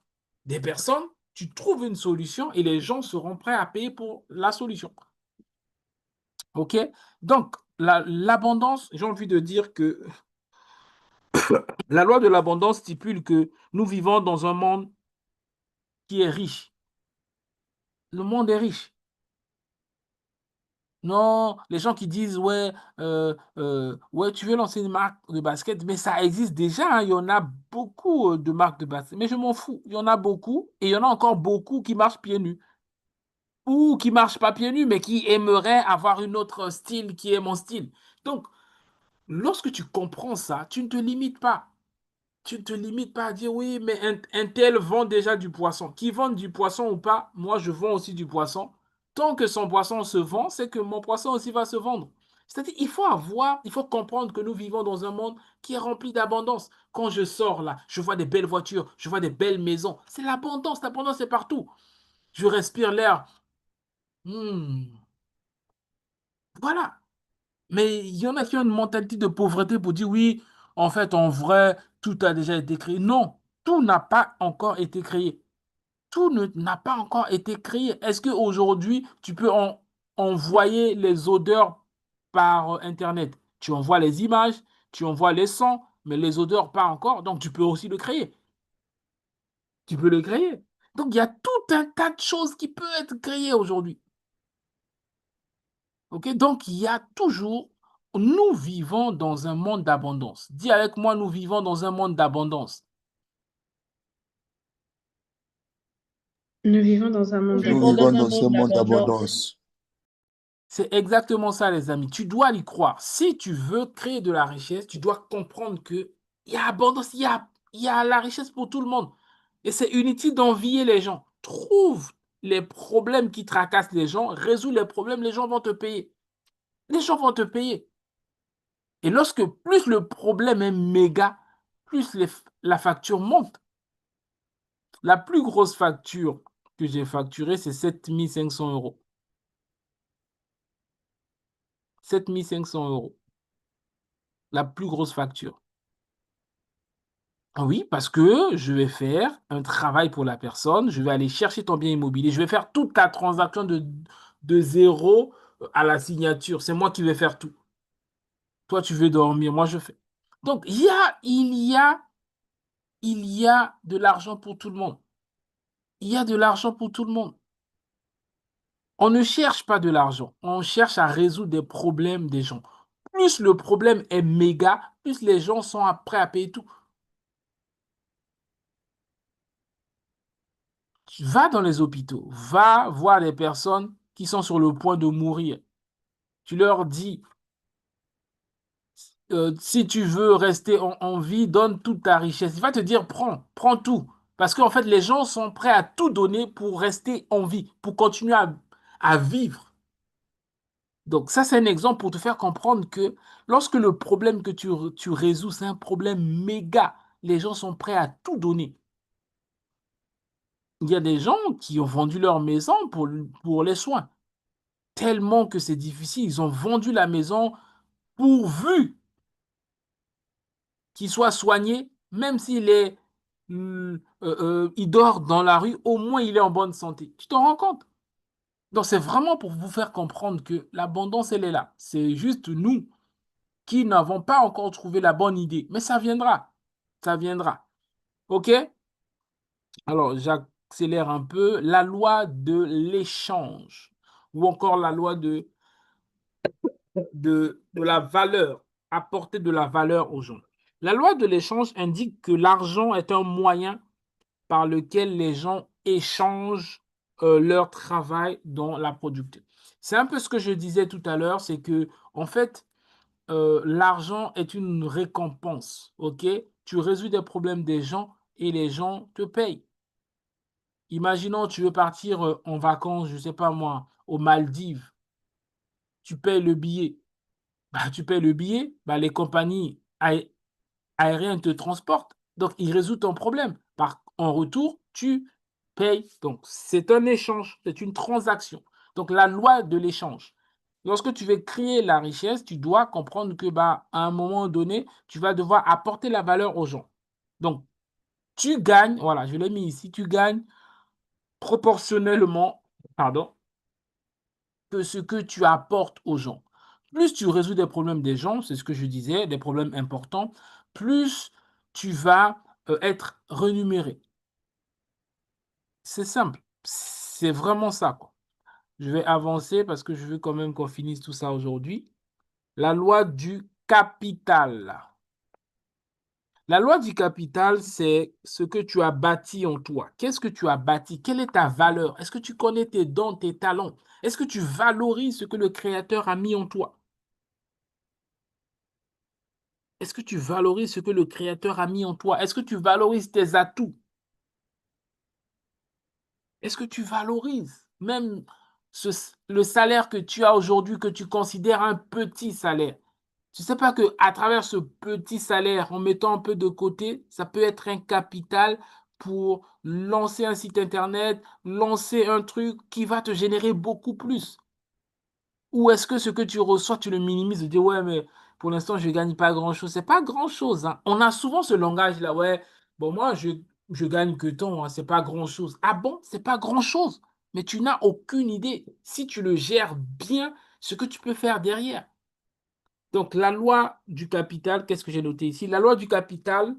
des personnes, tu trouves une solution et les gens seront prêts à payer pour la solution. OK? Donc, l'abondance, j'ai envie de dire que la loi de l'abondance stipule que nous vivons dans un monde qui est riche. Le monde est riche. Non, les gens qui disent, ouais, ouais, tu veux lancer une marque de basket, mais ça existe déjà, hein, il y en a beaucoup de marques de basket, mais je m'en fous, il y en a beaucoup, et il y en a encore beaucoup qui marchent pieds nus, ou qui marchent pas pieds nus, mais qui aimeraient avoir une autre style qui est mon style. Donc, lorsque tu comprends ça, tu ne te limites pas. Tu ne te limites pas à dire oui, mais un tel vend déjà du poisson. Qu'il vende du poisson ou pas, moi je vends aussi du poisson. Tant que son poisson se vend, c'est que mon poisson aussi va se vendre. C'est-à-dire, il faut comprendre que nous vivons dans un monde qui est rempli d'abondance. Quand je sors là, je vois des belles voitures, je vois des belles maisons. C'est l'abondance, l'abondance est partout. Je respire l'air. Hmm, voilà. Mais il y en a qui ont une mentalité de pauvreté pour dire oui, en fait, en vrai, tout a déjà été créé. Non, tout n'a pas encore été créé. N'a pas encore été créé. Est-ce qu'aujourd'hui, tu peux envoyer les odeurs par Internet? Tu envoies les images, tu envoies les sons, mais les odeurs pas encore. Donc, tu peux aussi le créer. Tu peux le créer. Donc, il y a tout un tas de choses qui peuvent être créées aujourd'hui. OK? Donc, il y a toujours, nous vivons dans un monde d'abondance. Dis avec moi, nous vivons dans un monde d'abondance. Nous vivons dans un Nous monde vivons d'abondance. dans un monde d'abondance. C'est exactement ça, les amis. Tu dois y croire. Si tu veux créer de la richesse, tu dois comprendre que il y a abondance, il y a la richesse pour tout le monde. Et c'est inutile d'envier les gens. Trouve les problèmes qui tracassent les gens, résous les problèmes, les gens vont te payer. Les gens vont te payer. Et lorsque plus le problème est méga, plus la facture monte. La plus grosse facture que j'ai facturée, c'est 7 500 euros. 7 500 euros. La plus grosse facture. Oui, parce que je vais faire un travail pour la personne, je vais aller chercher ton bien immobilier, je vais faire toute ta transaction de zéro à la signature. C'est moi qui vais faire tout. Toi, tu veux dormir, moi, je fais. Donc, il y a de l'argent pour tout le monde. Il y a de l'argent pour tout le monde. On ne cherche pas de l'argent, on cherche à résoudre des problèmes des gens. Plus le problème est méga, plus les gens sont prêts à payer tout. Va dans les hôpitaux, va voir les personnes qui sont sur le point de mourir, tu leur dis, si tu veux rester en vie, donne toute ta richesse. Il va te dire, prends tout. Parce qu'en fait, les gens sont prêts à tout donner pour rester en vie, pour continuer à vivre. Donc ça, c'est un exemple pour te faire comprendre que lorsque le problème que tu résous, c'est un problème méga, les gens sont prêts à tout donner. Il y a des gens qui ont vendu leur maison pour les soins. Tellement que c'est difficile, ils ont vendu la maison pourvu qu'il soit soigné, même s'il est, il dort dans la rue, au moins il est en bonne santé. Tu t'en rends compte? Donc c'est vraiment pour vous faire comprendre que l'abondance, elle est là. C'est juste nous qui n'avons pas encore trouvé la bonne idée. Mais ça viendra. Ça viendra. OK? Alors, j'accélère un peu. La loi de l'échange ou encore la loi de la valeur, apporter de la valeur aux gens. La loi de l'échange indique que l'argent est un moyen par lequel les gens échangent leur travail dans la productivité. C'est un peu ce que je disais tout à l'heure, c'est que en fait, l'argent est une récompense, ok? Tu résous des problèmes des gens et les gens te payent. Imaginons, tu veux partir en vacances, je ne sais pas moi, aux Maldives, tu payes le billet. Bah, tu payes le billet, bah, les compagnies aériennes te transportent. Donc, ils résout ton problème. En retour, tu payes. Donc, c'est un échange, c'est une transaction. Donc, la loi de l'échange. Lorsque tu veux créer la richesse, tu dois comprendre que bah, à un moment donné, tu vas devoir apporter la valeur aux gens. Donc, tu gagnes, voilà, je l'ai mis ici, tu gagnes proportionnellement, pardon, que ce que tu apportes aux gens. Plus tu résous des problèmes des gens, c'est ce que je disais, des problèmes importants, plus tu vas être rémunéré. C'est simple, c'est vraiment ça, quoi. Je vais avancer parce que je veux quand même qu'on finisse tout ça aujourd'hui. La loi du capital. La loi du capital, c'est ce que tu as bâti en toi. Qu'est-ce que tu as bâti? Quelle est ta valeur? Est-ce que tu connais tes dons, tes talents? Est-ce que tu valorises ce que le Créateur a mis en toi? Est-ce que tu valorises ce que le Créateur a mis en toi? Est-ce que tu valorises tes atouts? Est-ce que tu valorises même le salaire que tu as aujourd'hui, que tu considères un petit salaire? Tu ne sais pas qu'à travers ce petit salaire, en mettant un peu de côté, ça peut être un capital pour lancer un site internet, lancer un truc qui va te générer beaucoup plus. Ou est-ce que ce que tu reçois, tu le minimises, tu dis, ouais, mais pour l'instant, je ne gagne pas grand-chose. C'est pas grand-chose, hein. On a souvent ce langage-là, ouais, bon, moi, je gagne que tant, hein, c'est pas grand-chose. Ah bon, c'est pas grand-chose. Mais tu n'as aucune idée, si tu le gères bien, ce que tu peux faire derrière. Donc, la loi du capital, qu'est-ce que j'ai noté ici? La loi du capital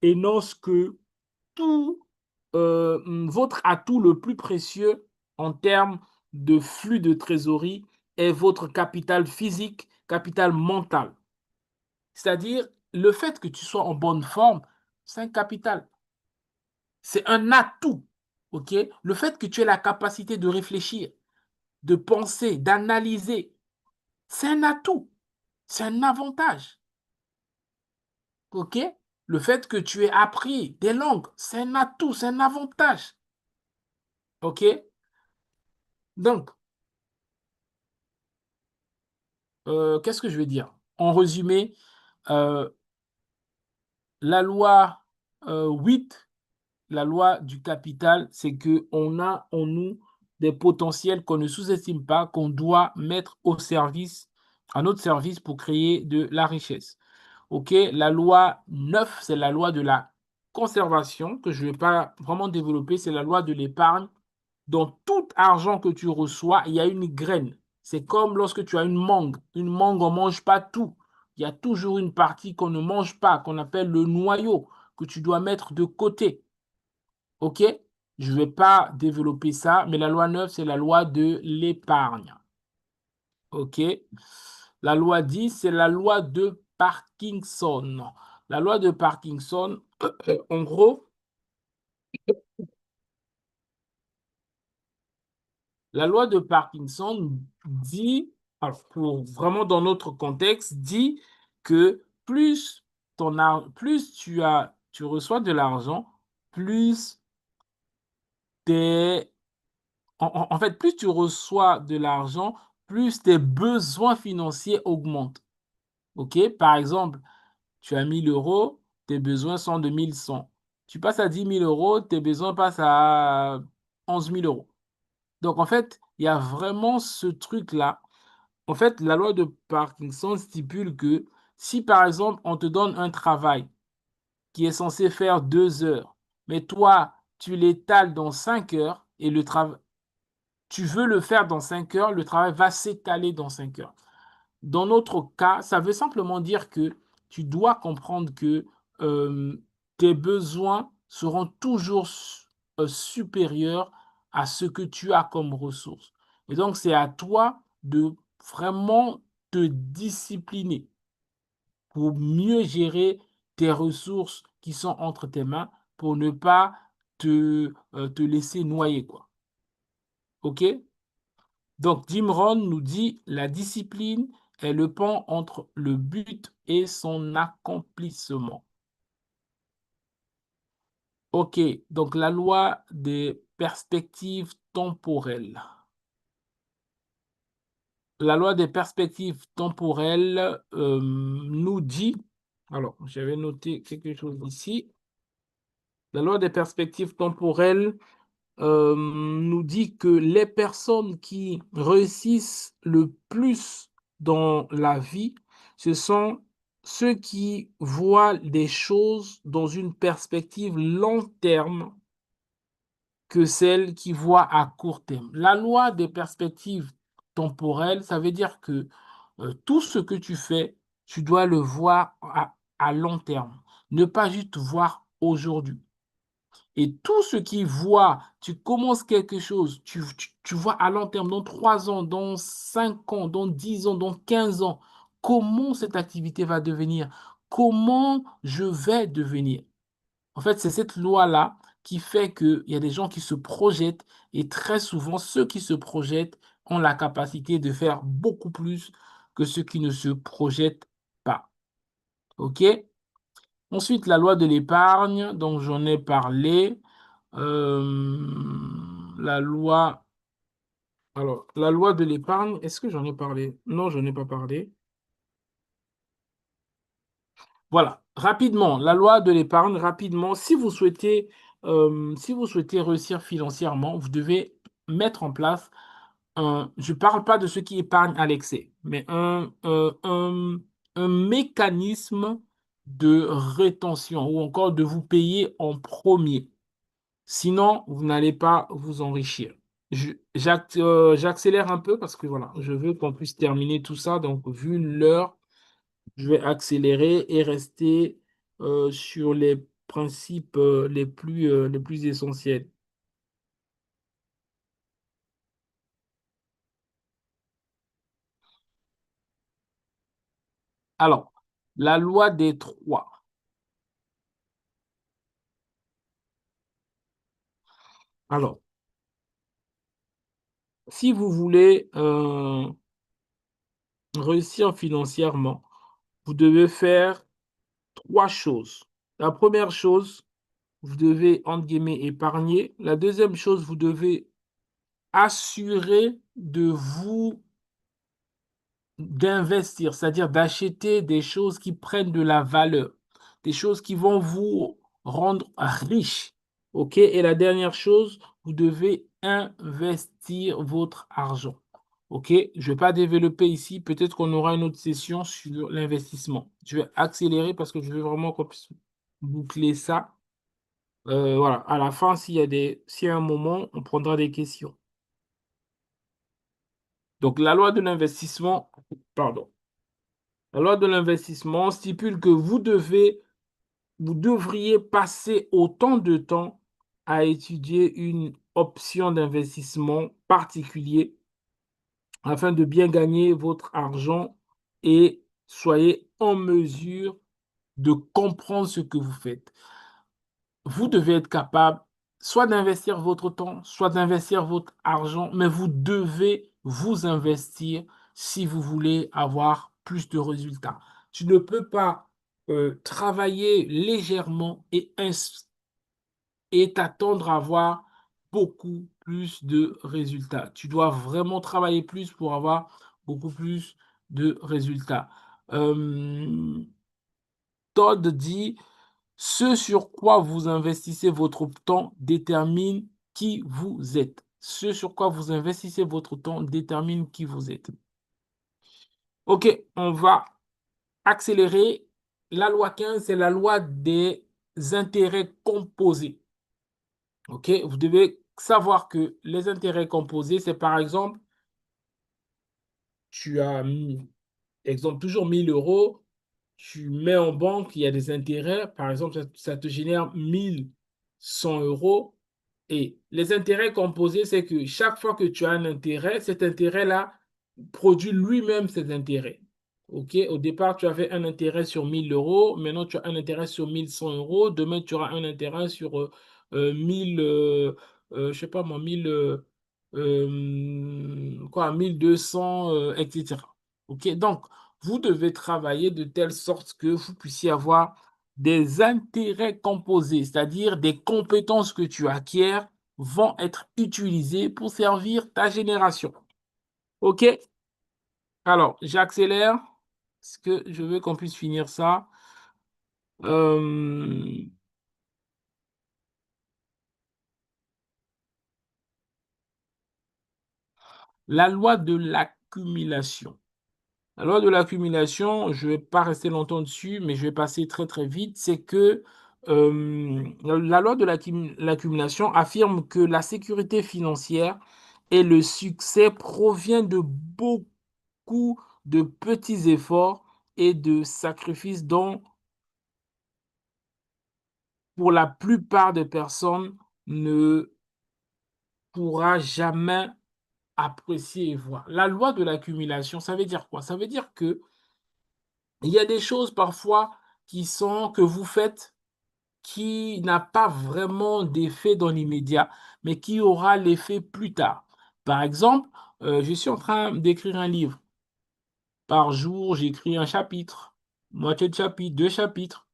énonce que tout votre atout le plus précieux en termes de flux de trésorerie est votre capital physique, capital mental. C'est-à-dire, le fait que tu sois en bonne forme, c'est un capital. C'est un atout. OK? Le fait que tu aies la capacité de réfléchir, de penser, d'analyser, c'est un atout. C'est un avantage. OK? Le fait que tu aies appris des langues, c'est un atout, c'est un avantage. OK? Donc, qu'est-ce que je vais dire? En résumé, euh, la loi 8, la loi du capital, c'est qu'on a en nous des potentiels qu'on ne sous-estime pas, qu'on doit mettre au service, à notre service pour créer de la richesse. OK? La loi 9, c'est la loi de la conservation, que je ne vais pas vraiment développer, c'est la loi de l'épargne. Dans tout argent que tu reçois, il y a une graine. C'est comme lorsque tu as une mangue. Une mangue, on ne mange pas tout. Il y a toujours une partie qu'on ne mange pas, qu'on appelle le noyau, que tu dois mettre de côté. OK? Je ne vais pas développer ça, mais la loi 9, c'est la loi de l'épargne. OK? La loi 10, c'est la loi de Parkinson. La loi de Parkinson, en gros, La loi de Parkinson dit, alors pour vraiment dans notre contexte, dit que plus tu reçois de l'argent, plus tes, en fait, plus tu reçois de l'argent, plus tes besoins financiers augmentent. OK? Par exemple, tu as 1 000 euros, tes besoins sont de 1 100. Tu passes à 10 000 euros, tes besoins passent à 11 000 euros. Donc, en fait, il y a vraiment ce truc-là. En fait, la loi de Parkinson stipule que si, par exemple, on te donne un travail qui est censé faire 2 heures, mais toi, tu l'étales dans 5 heures et tu veux le faire dans 5 heures, le travail va s'étaler dans 5 heures. Dans notre cas, ça veut simplement dire que tu dois comprendre que euh, tes besoins seront toujours supérieurs à ce que tu as comme ressources. Et donc, c'est à toi de vraiment te discipliner pour mieux gérer tes ressources qui sont entre tes mains pour ne pas te laisser noyer, quoi. OK? Donc, Jim Rohn nous dit la discipline est le pont entre le but et son accomplissement. OK, donc la loi des perspectives temporelles. La loi des perspectives temporelles nous dit, alors j'avais noté quelque chose ici, la loi des perspectives temporelles nous dit que les personnes qui réussissent le plus dans la vie, ce sont ceux qui voient des choses dans une perspective long terme que celles qui voient à court terme. La loi des perspectives temporelles, ça veut dire que tout ce que tu fais, tu dois le voir à long terme, ne pas juste voir aujourd'hui. Et tous ceux qui voient, tu commences quelque chose, tu vois à long terme, dans 3 ans, dans 5 ans, dans 10 ans, dans 15 ans, comment cette activité va devenir, comment je vais devenir. En fait, c'est cette loi-là qui fait qu'il y a des gens qui se projettent et très souvent, ceux qui se projettent ont la capacité de faire beaucoup plus que ceux qui ne se projettent pas. OK? Ensuite, la loi de l'épargne, dont j'en ai parlé. La loi. Alors, la loi de l'épargne, est-ce que j'en ai parlé? Non, je n'ai pas parlé. Voilà, rapidement, la loi de l'épargne, rapidement, si vous souhaitez réussir financièrement, vous devez mettre en place je ne parle pas de ceux qui épargnent à l'excès, mais un mécanisme de rétention ou encore de vous payer en premier. Sinon, vous n'allez pas vous enrichir. J'accélère un peu parce que voilà, je veux qu'on puisse terminer tout ça. Donc, vu l'heure, je vais accélérer et rester sur les principes les plus essentiels. Alors, la loi des trois. Alors, si vous voulez réussir financièrement, vous devez faire 3 choses. La première chose, vous devez, entre guillemets, épargner. La deuxième chose, vous devez assurer d'investir, c'est-à-dire d'acheter des choses qui prennent de la valeur, des choses qui vont vous rendre riche. OK? Et la dernière chose, vous devez investir votre argent. OK? Je ne vais pas développer ici. Peut-être qu'on aura une autre session sur l'investissement. Je vais accélérer parce que je veux vraiment qu'on puisse boucler ça. Voilà. À la fin, s'il y a un moment, on prendra des questions. Donc, la loi de l'investissement, pardon. La loi de l'investissement stipule que vous devriez passer autant de temps à étudier une option d'investissement particulier afin de bien gagner votre argent et soyez en mesure de comprendre ce que vous faites. Vous devez être capable soit d'investir votre temps, soit d'investir votre argent, mais vous devez vous investir si vous voulez avoir plus de résultats. Tu ne peux pas travailler légèrement et t'attendre à avoir beaucoup plus de résultats. Tu dois vraiment travailler plus pour avoir beaucoup plus de résultats. Euh, Todd dit, ce sur quoi vous investissez votre temps détermine qui vous êtes. Ce sur quoi vous investissez votre temps détermine qui vous êtes. OK, on va accélérer. La loi 15, c'est la loi des intérêts composés. OK, vous devez savoir que les intérêts composés, c'est par exemple, tu as mis, exemple, toujours 1 000 euros, tu mets en banque, il y a des intérêts, par exemple, ça te génère 1 100 euros. Et les intérêts composés, c'est que chaque fois que tu as un intérêt, cet intérêt-là produit lui-même ses intérêts. OK? Au départ, tu avais un intérêt sur 1 000 euros. Maintenant, tu as un intérêt sur 1 100 euros. Demain, tu auras un intérêt sur 1000, je sais pas moi, 1000, quoi, 1200, etc. OK? Donc, vous devez travailler de telle sorte que vous puissiez avoir des intérêts composés, c'est-à-dire des compétences que tu acquiers vont être utilisées pour servir ta génération. OK? Alors, j'accélère parce que je veux qu'on puisse finir ça. Euh, la loi de l'accumulation. La loi de l'accumulation, je ne vais pas rester longtemps dessus, mais je vais passer très très vite. C'est que la loi de l'accumulation affirme que la sécurité financière et le succès proviennent de beaucoup de petits efforts et de sacrifices dont, pour la plupart des personnes, ne pourra jamais apprécier et voir. La loi de l'accumulation, ça veut dire quoi? Ça veut dire que il y a des choses parfois que vous faites qui n'a pas vraiment d'effet dans l'immédiat, mais qui aura l'effet plus tard. Par exemple, je suis en train d'écrire un livre. Par jour, j'écris un chapitre, moitié de chapitre, 2 chapitres.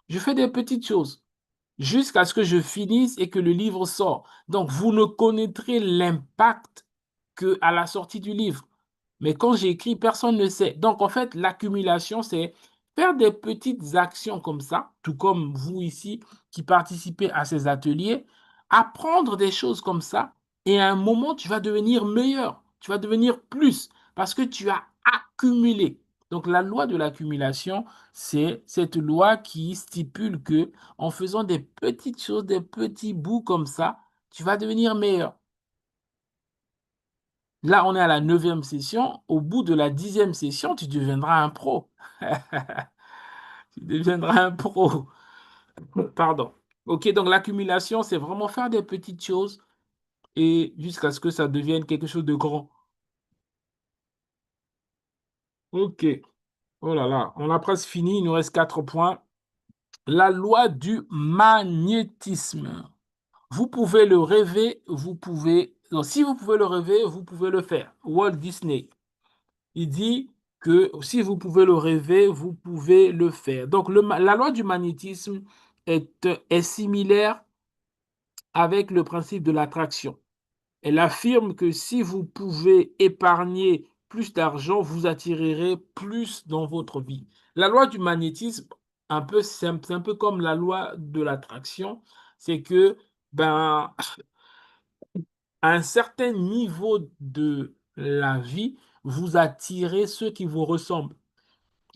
Je fais des petites choses jusqu'à ce que je finisse et que le livre sort. Donc, vous ne connaîtrez l'impact qu'à la sortie du livre. Mais quand j'écris, personne ne sait. Donc, en fait, l'accumulation, c'est faire des petites actions comme ça, tout comme vous ici qui participez à ces ateliers, apprendre des choses comme ça, et à un moment, tu vas devenir meilleur, tu vas devenir plus, parce que tu as accumulé. Donc, la loi de l'accumulation, c'est cette loi qui stipule que en faisant des petites choses, des petits bouts comme ça, tu vas devenir meilleur. Là, on est à la 9e session. Au bout de la 10e session, tu deviendras un pro. Tu deviendras un pro. Pardon. OK, donc l'accumulation, c'est vraiment faire des petites choses et jusqu'à ce que ça devienne quelque chose de grand. OK. Oh là là, on a presque fini. Il nous reste 4 points. La loi du magnétisme. Vous pouvez le rêver, vous pouvez... Non, si vous pouvez le rêver, vous pouvez le faire. Walt Disney. Il dit que si vous pouvez le rêver, vous pouvez le faire. Donc, la loi du magnétisme est similaire avec le principe de l'attraction. Elle affirme que si vous pouvez épargner plus d'argent, vous attirerez plus dans votre vie. La loi du magnétisme, c'est un peu comme la loi de l'attraction, c'est que ben, à un certain niveau de la vie, vous attirez ceux qui vous ressemblent.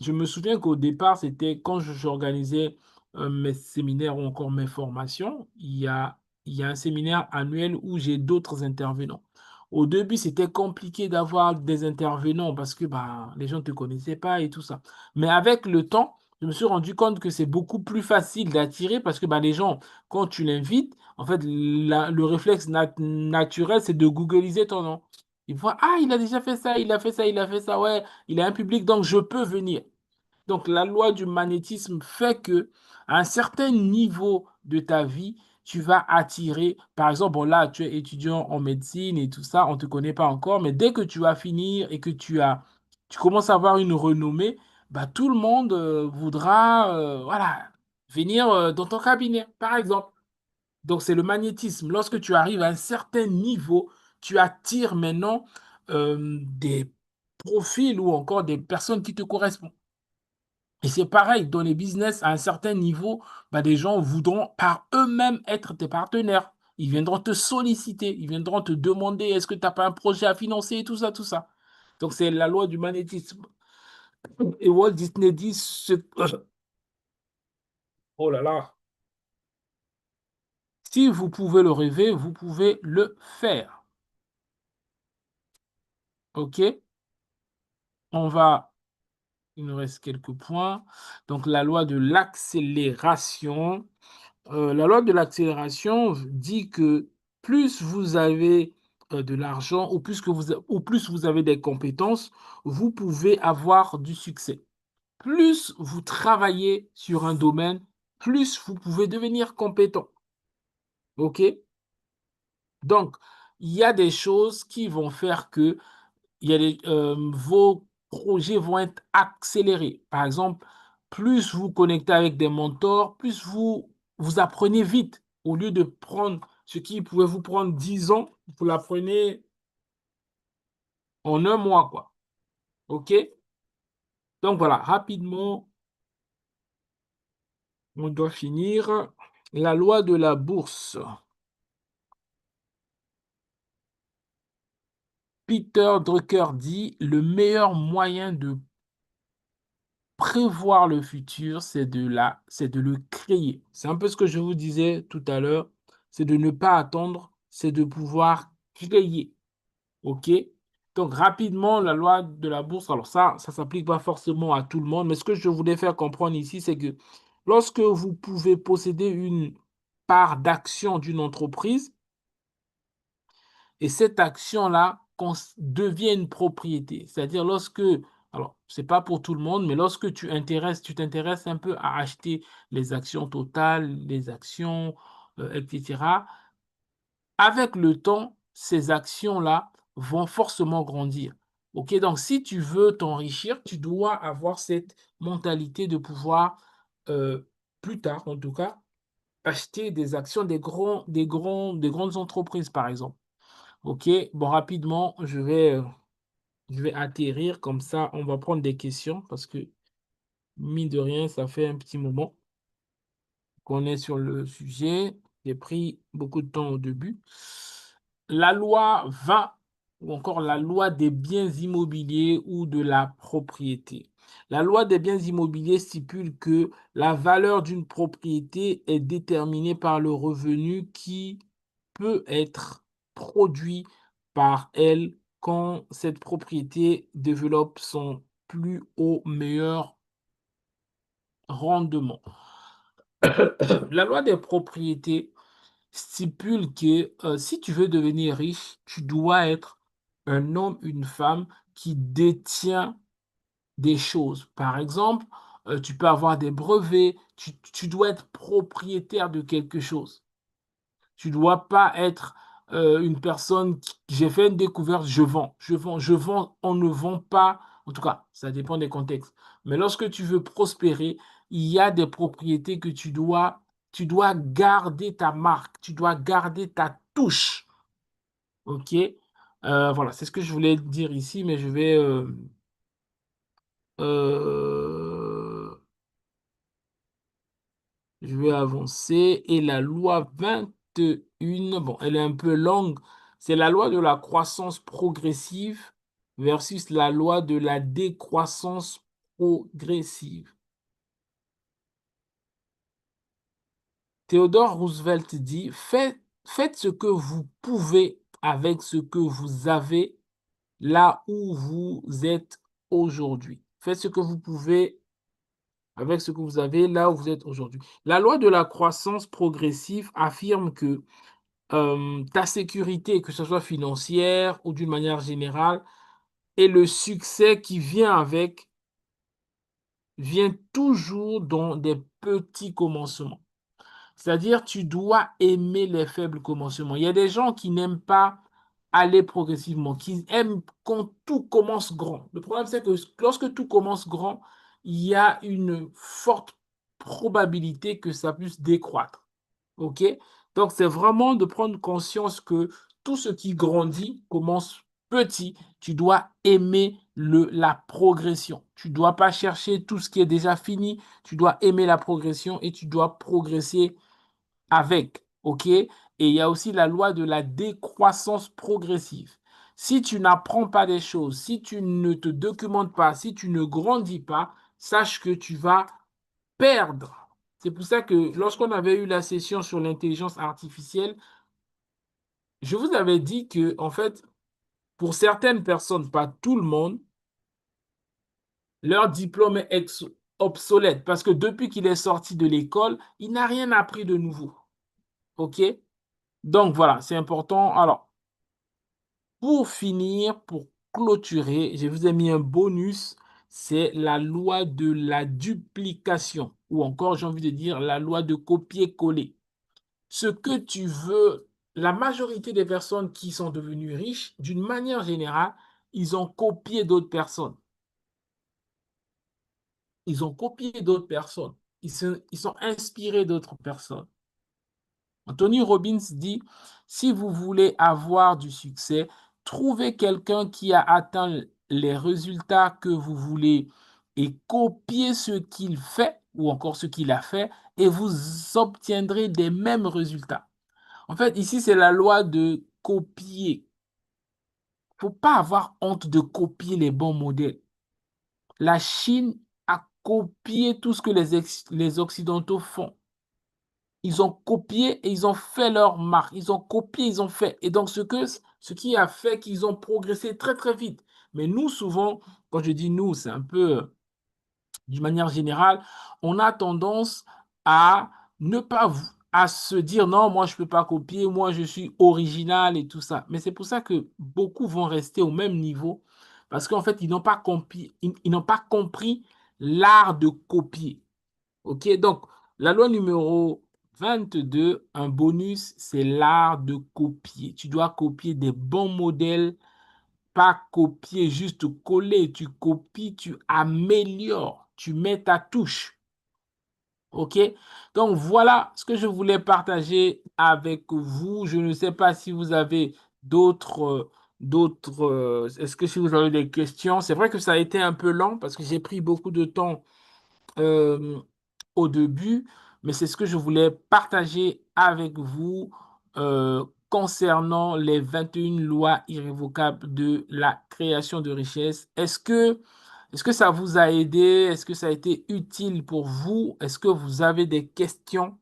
Je me souviens qu'au départ, c'était quand j'organisais mes séminaires ou encore mes formations, il y a un séminaire annuel où j'ai d'autres intervenants. Au début, c'était compliqué d'avoir des intervenants parce que bah, les gens ne te connaissaient pas et tout ça. Mais avec le temps, je me suis rendu compte que c'est beaucoup plus facile d'attirer parce que bah, les gens, quand tu l'invites, en fait, le réflexe naturel, c'est de googliser ton nom. Ils voient, ah, il a déjà fait ça, il a fait ça, il a fait ça, ouais, il a un public, donc je peux venir. Donc, la loi du magnétisme fait que, à un certain niveau de ta vie, tu vas attirer, par exemple, bon, là, tu es étudiant en médecine et tout ça, on ne te connaît pas encore, mais dès que tu vas finir et que tu commences à avoir une renommée, bah, tout le monde voudra voilà, venir dans ton cabinet, par exemple. Donc, c'est le magnétisme. Lorsque tu arrives à un certain niveau, tu attires maintenant des profils ou encore des personnes qui te correspondent. Et c'est pareil, dans les business, à un certain niveau, bah, des gens voudront par eux-mêmes être tes partenaires. Ils viendront te solliciter, ils viendront te demander est-ce que tu n'as pas un projet à financer et tout ça, tout ça. Donc, c'est la loi du magnétisme. Et Walt Disney dit oh là là, si vous pouvez le rêver, vous pouvez le faire. OK? On va Il nous reste quelques points. Donc, la loi de l'accélération. La loi de l'accélération dit que plus vous avez de l'argent ou plus vous avez des compétences, vous pouvez avoir du succès. Plus vous travaillez sur un domaine, plus vous pouvez devenir compétent. OK? Donc, il y a des choses qui vont faire que vos projets vont être accélérés. Par exemple, plus vous connectez avec des mentors, plus vous apprenez vite. Au lieu de prendre ce qui pouvait vous prendre 10 ans, vous l'apprenez en un mois, quoi. OK? Donc voilà, rapidement, on doit finir. La loi de la bourse. Peter Drucker dit, le meilleur moyen de prévoir le futur, c'est de le créer. C'est un peu ce que je vous disais tout à l'heure, c'est de ne pas attendre, c'est de pouvoir créer. OK? Donc, rapidement, la loi de la bourse, alors ça s'applique pas forcément à tout le monde, mais ce que je voulais faire comprendre ici, c'est que lorsque vous pouvez posséder une part d'action d'une entreprise, et cette action-là devient une propriété. C'est-à-dire lorsque, alors c'est pas pour tout le monde, mais lorsque tu t'intéresses un peu à acheter les actions totales, les actions, etc., avec le temps, ces actions-là vont forcément grandir. OK? Donc, si tu veux t'enrichir, tu dois avoir cette mentalité de pouvoir, plus tard en tout cas, acheter des actions des grandes entreprises, par exemple. OK, bon, rapidement, je vais atterrir comme ça, on va prendre des questions parce que, mine de rien, ça fait un petit moment qu'on est sur le sujet. J'ai pris beaucoup de temps au début. La loi 20 ou encore la loi des biens immobiliers ou de la propriété. La loi des biens immobiliers stipule que la valeur d'une propriété est déterminée par le revenu qui peut être produit par elle quand cette propriété développe son plus haut meilleur rendement. La loi des propriétés stipule que si tu veux devenir riche, tu dois être un homme, une femme qui détient des choses. Par exemple, tu peux avoir des brevets, tu dois être propriétaire de quelque chose. Tu dois pas être une personne qui, j'ai fait une découverte, je vends, on ne vend pas, en tout cas, ça dépend des contextes. Mais lorsque tu veux prospérer, il y a des propriétés que tu dois garder ta marque, tu dois garder ta touche. OK? Voilà, c'est ce que je voulais dire ici, mais euh, je vais avancer. Et la loi 21, bon, elle est un peu longue. C'est la loi de la croissance progressive versus la loi de la décroissance progressive. Theodore Roosevelt dit, faites ce que vous pouvez avec ce que vous avez là où vous êtes aujourd'hui. Faites ce que vous pouvez avec ce que vous avez là où vous êtes aujourd'hui. La loi de la croissance progressive affirme que ta sécurité, que ce soit financière ou d'une manière générale, et le succès qui vient avec, vient toujours dans des petits commencements. C'est-à-dire, tu dois aimer les faibles commencements. Il y a des gens qui n'aiment pas aller progressivement, qui aiment quand tout commence grand. Le problème, c'est que lorsque tout commence grand, il y a une forte probabilité que ça puisse décroître. OK? Donc, c'est vraiment de prendre conscience que tout ce qui grandit commence petit. Tu dois aimer la progression. Tu ne dois pas chercher tout ce qui est déjà fini. Tu dois aimer la progression et tu dois progresser avec. OK? Et il y a aussi la loi de la décroissance progressive. Si tu n'apprends pas des choses, si tu ne te documentes pas, si tu ne grandis pas, sache que tu vas perdre. C'est pour ça que lorsqu'on avait eu la session sur l'intelligence artificielle, je vous avais dit que, en fait, pour certaines personnes, pas tout le monde, leur diplôme est obsolète parce que depuis qu'il est sorti de l'école, il n'a rien appris de nouveau. OK? Donc voilà, c'est important. Alors, pour finir, pour clôturer, je vous ai mis un bonus, c'est la loi de la duplication, ou encore, j'ai envie de dire, la loi de copier-coller. Ce que tu veux, la majorité des personnes qui sont devenues riches, d'une manière générale, ils ont copié d'autres personnes. Ils ont copié d'autres personnes. Ils sont inspirés d'autres personnes. Anthony Robbins dit, si vous voulez avoir du succès, trouvez quelqu'un qui a atteint les résultats que vous voulez et copiez ce qu'il fait ou encore ce qu'il a fait et vous obtiendrez des mêmes résultats. En fait, ici, c'est la loi de copier. Il ne faut pas avoir honte de copier les bons modèles. La Chine a copié tout ce que les Occidentaux font. Ils ont copié et ils ont fait leur marque. Ils ont copié, ils ont fait. Et donc, ce qui a fait qu'ils ont progressé très, très vite. Mais nous, souvent, quand je dis nous, c'est un peu d'une manière générale, on a tendance à ne pas à se dire non, moi je ne peux pas copier, moi je suis original et tout ça. Mais c'est pour ça que beaucoup vont rester au même niveau parce qu'en fait, ils n'ont pas compris, ils n'ont pas compris l'art de copier. OK? Donc, la loi numéro 22, un bonus, c'est l'art de copier. Tu dois copier des bons modèles, pas copier, juste coller. Tu copies, tu améliores, tu mets ta touche. OK? Donc, voilà ce que je voulais partager avec vous. Je ne sais pas si vous avez est-ce que si vous avez des questions? C'est vrai que ça a été un peu lent parce que j'ai pris beaucoup de temps euh, au début, mais c'est ce que je voulais partager avec vous concernant les 21 lois irrévocables de la création de richesse. Est-ce que ça vous a aidé? Est-ce que ça a été utile pour vous? Est-ce que vous avez des questions?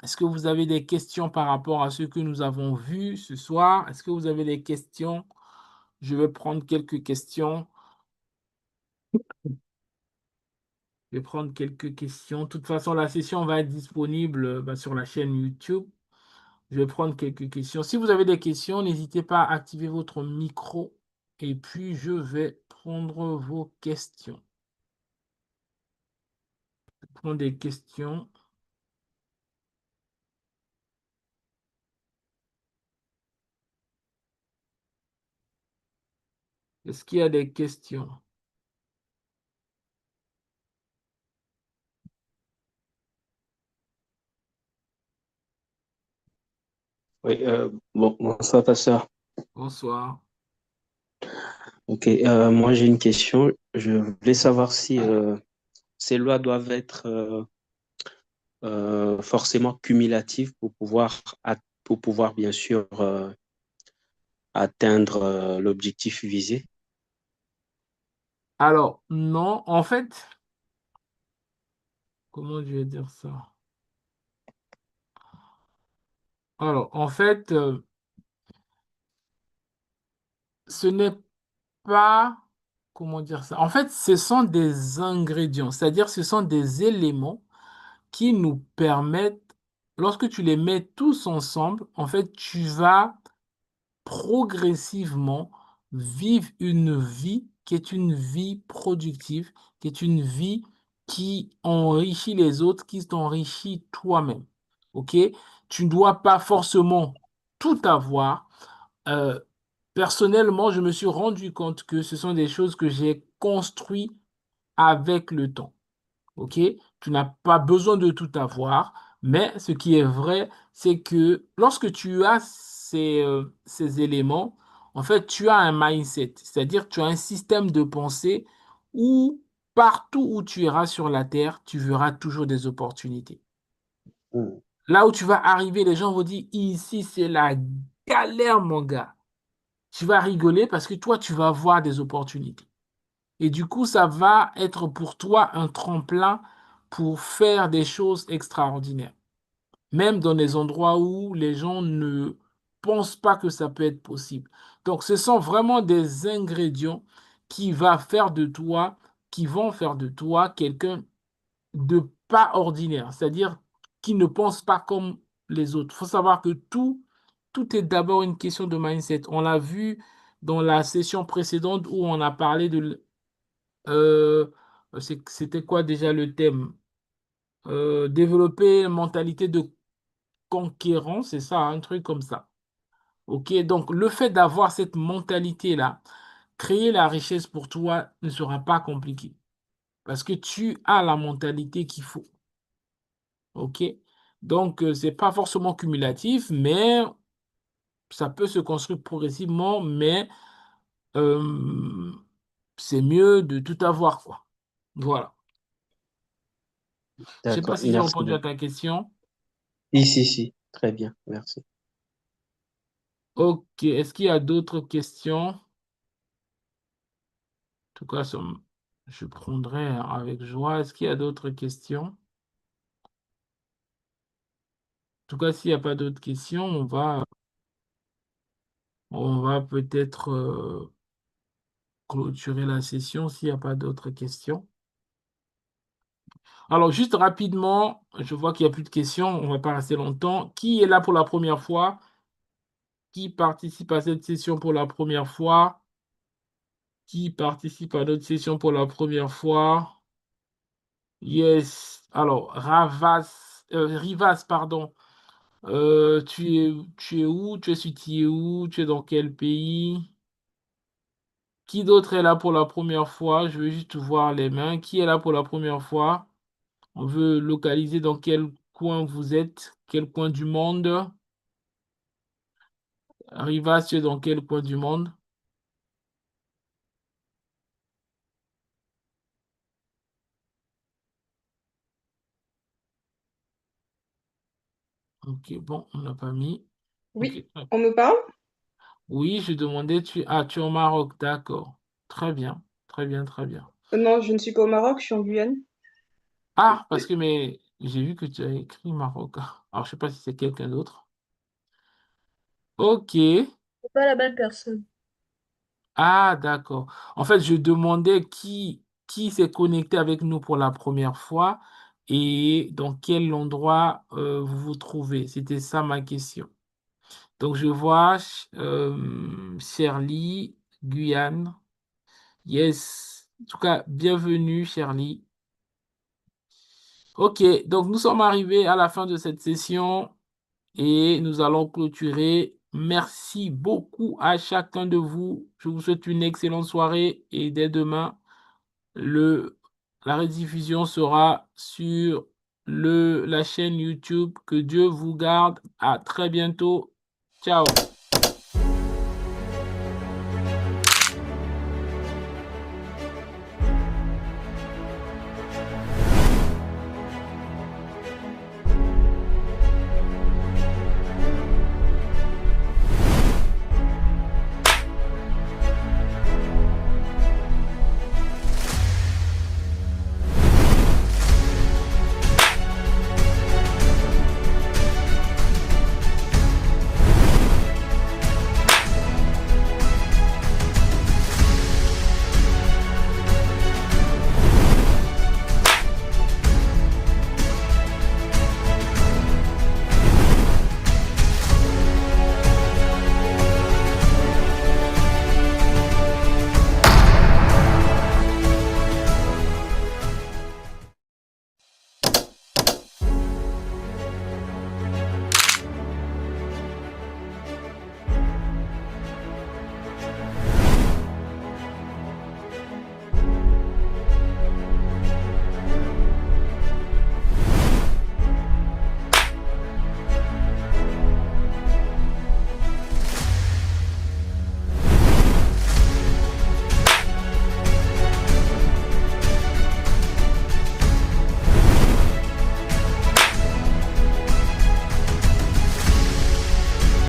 Est-ce que vous avez des questions par rapport à ce que nous avons vu ce soir? Est-ce que vous avez des questions? Je vais prendre quelques questions. Je vais prendre quelques questions. De toute façon, la session va être disponible sur la chaîne YouTube. Je vais prendre quelques questions. Si vous avez des questions, n'hésitez pas à activer votre micro et puis je vais prendre vos questions. Je prends des questions. Est-ce qu'il y a des questions? Oui, bonsoir, pasteur. Bonsoir. Ok, moi j'ai une question. Je voulais savoir si ces lois doivent être forcément cumulatives pour pouvoir bien sûr atteindre l'objectif visé. Alors, non, en fait, comment je vais dire ça? Alors, en fait, ce n'est pas, comment dire ça? En fait, ce sont des ingrédients, c'est-à-dire ce sont des éléments qui nous permettent, lorsque tu les mets tous ensemble, en fait, tu vas progressivement vivre une vie qui est une vie productive, qui est une vie qui enrichit les autres, qui t'enrichit toi-même. OK? Tu ne dois pas forcément tout avoir. Euh, Personnellement, je me suis rendu compte que ce sont des choses que j'ai construites avec le temps. OK? Tu n'as pas besoin de tout avoir, mais ce qui est vrai, c'est que lorsque tu as ces éléments, en fait, tu as un mindset, c'est-à-dire tu as un système de pensée où partout où tu iras sur la terre, tu verras toujours des opportunités. Mm. Là où tu vas arriver, les gens vont dire, ici, c'est la galère, mon gars. Tu vas rigoler parce que toi, tu vas voir des opportunités. Et du coup, ça va être pour toi un tremplin pour faire des choses extraordinaires. Même dans des endroits où les gens ne pensent pas que ça peut être possible. Donc, ce sont vraiment des ingrédients qui va faire de toi, qui vont faire de toi quelqu'un de pas ordinaire, c'est-à-dire qui ne pense pas comme les autres. Il faut savoir que tout est d'abord une question de mindset. On l'a vu dans la session précédente où on a parlé de euh, c'était quoi déjà le thème? Développer une mentalité de conquérant, c'est ça, un truc comme ça. OK? Donc, le fait d'avoir cette mentalité-là, créer la richesse pour toi ne sera pas compliqué parce que tu as la mentalité qu'il faut. OK? Donc, c'est pas forcément cumulatif, mais ça peut se construire progressivement, mais euh, c'est mieux de tout avoir, quoi. Voilà. Je sais pas D'accord, si j'ai merci répondu à beaucoup. ta question. Si, si, si, très bien, merci. Ok, est-ce qu'il y a d'autres questions? En tout cas, je prendrai avec joie. Est-ce qu'il y a d'autres questions? En tout cas, s'il n'y a pas d'autres questions, on va peut-être clôturer la session s'il n'y a pas d'autres questions. Alors, juste rapidement, je vois qu'il n'y a plus de questions, on ne va pas rester longtemps. Qui est là pour la première fois? Qui participe à cette session pour la première fois? Qui participe à notre session pour la première fois? Yes. Alors, Rivas, pardon. Tu es où? Tu es situé où? Tu es dans quel pays? Qui d'autre est là pour la première fois? Je veux juste voir les mains. Qui est là pour la première fois? On veut localiser dans quel coin vous êtes, quel coin du monde. Rivas, tu es dans quel coin du monde? Ok, bon, on n'a pas mis. Ok. Oui, on me parle? Oui, je demandais, tu es au Maroc, d'accord. Très bien, très bien, très bien. Non, je ne suis pas au Maroc, je suis en Guyane. Ah, parce que mais j'ai vu que tu as écrit Maroc. Alors, je sais pas si c'est quelqu'un d'autre. Ok. C'est pas la bonne personne. Ah, d'accord. En fait, je demandais qui s'est connecté avec nous pour la première fois et dans quel endroit vous vous trouvez. C'était ça ma question. Donc, je vois Shirley, Guyane. Yes. En tout cas, bienvenue, Shirley. Ok, donc nous sommes arrivés à la fin de cette session. Et nous allons clôturer. Merci beaucoup à chacun de vous. Je vous souhaite une excellente soirée et dès demain, la rediffusion sera sur la chaîne YouTube. Que Dieu vous garde. À très bientôt. Ciao.